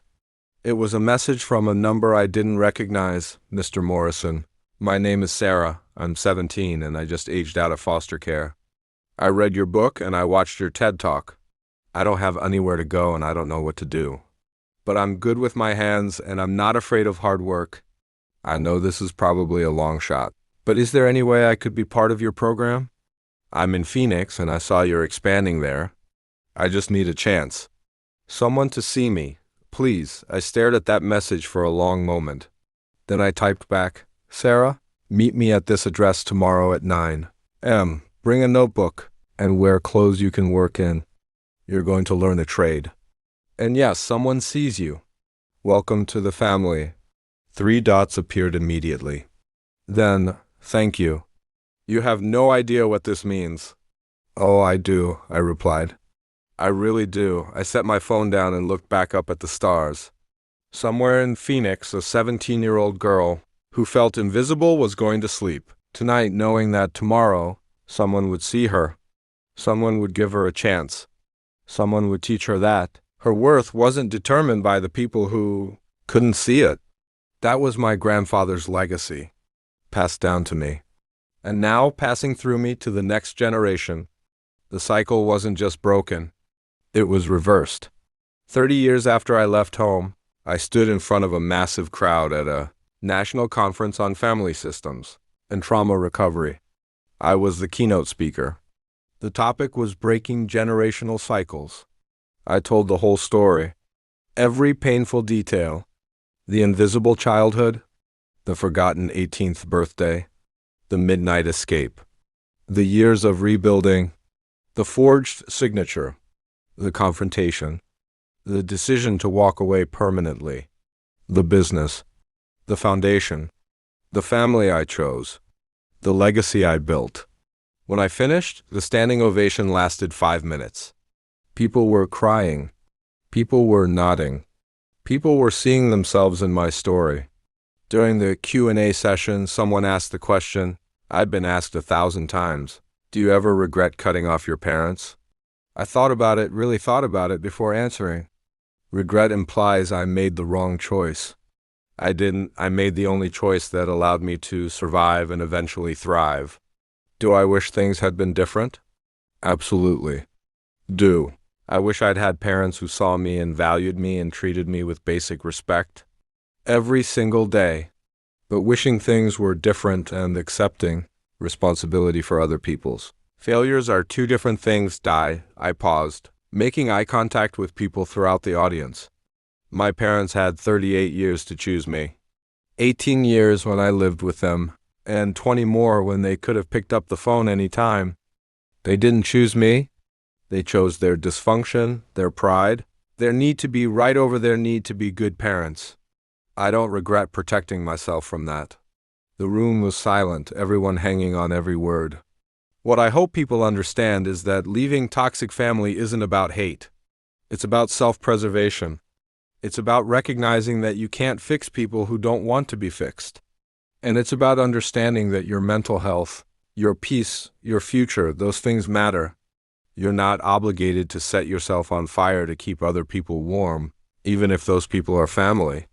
It was a message from a number I didn't recognize. "Mr. Morrison, my name is Sarah. I'm 17 and I just aged out of foster care. I read your book and I watched your TED Talk. I don't have anywhere to go and I don't know what to do. But I'm good with my hands and I'm not afraid of hard work. I know this is probably a long shot, but is there any way I could be part of your program? I'm in Phoenix and I saw you're expanding there. I just need a chance. Someone to see me. Please." I stared at that message for a long moment. Then I typed back, "Sarah, meet me at this address tomorrow at 9 a.m. Bring a notebook and wear clothes you can work in. You're going to learn a trade. And yes, someone sees you. Welcome to the family." 3 dots appeared immediately. Then, "Thank you. You have no idea what this means." "Oh, I do," I replied. "I really do." I set my phone down and looked back up at the stars. Somewhere in Phoenix, a 17-year-old girl who felt invisible was going to sleep tonight, knowing that tomorrow someone would see her. Someone would give her a chance. Someone would teach her that her worth wasn't determined by the people who couldn't see it. That was my grandfather's legacy, passed down to me, and now passing through me to the next generation. The cycle wasn't just broken, it was reversed. 30 years after I left home, I stood in front of a massive crowd at a national conference on family systems and trauma recovery. I was the keynote speaker. The topic was breaking generational cycles. I told the whole story, every painful detail, the invisible childhood, the forgotten 18th birthday, the midnight escape, the years of rebuilding, the forged signature, the confrontation, the decision to walk away permanently, the business, the foundation, the family I chose, the legacy I built. When I finished, the standing ovation lasted 5 minutes. People were crying. People were nodding. People were seeing themselves in my story. During the Q&A session, someone asked the question I'd been asked 1,000 times. Do you ever regret cutting off your parents? I really thought about it before answering. Regret implies I made the wrong choice. I didn't. I made the only choice that allowed me to survive and eventually thrive. Do I wish things had been different? Absolutely. Do. I wish I'd had parents who saw me and valued me and treated me with basic respect. Every single day. But wishing things were different and accepting responsibility for other people's. Failures are 2 different things. I paused, making eye contact with people throughout the audience. My parents had 38 years to choose me. 18 years when I lived with them, and 20 more when they could have picked up the phone any time. They didn't choose me. They chose their dysfunction, their pride, their need to be right over their need to be good parents. I don't regret protecting myself from that. The room was silent, everyone hanging on every word. What I hope people understand is that leaving toxic family isn't about hate. It's about self-preservation. It's about recognizing that you can't fix people who don't want to be fixed. And it's about understanding that your mental health, your peace, your future, those things matter. You're not obligated to set yourself on fire to keep other people warm, even if those people are family.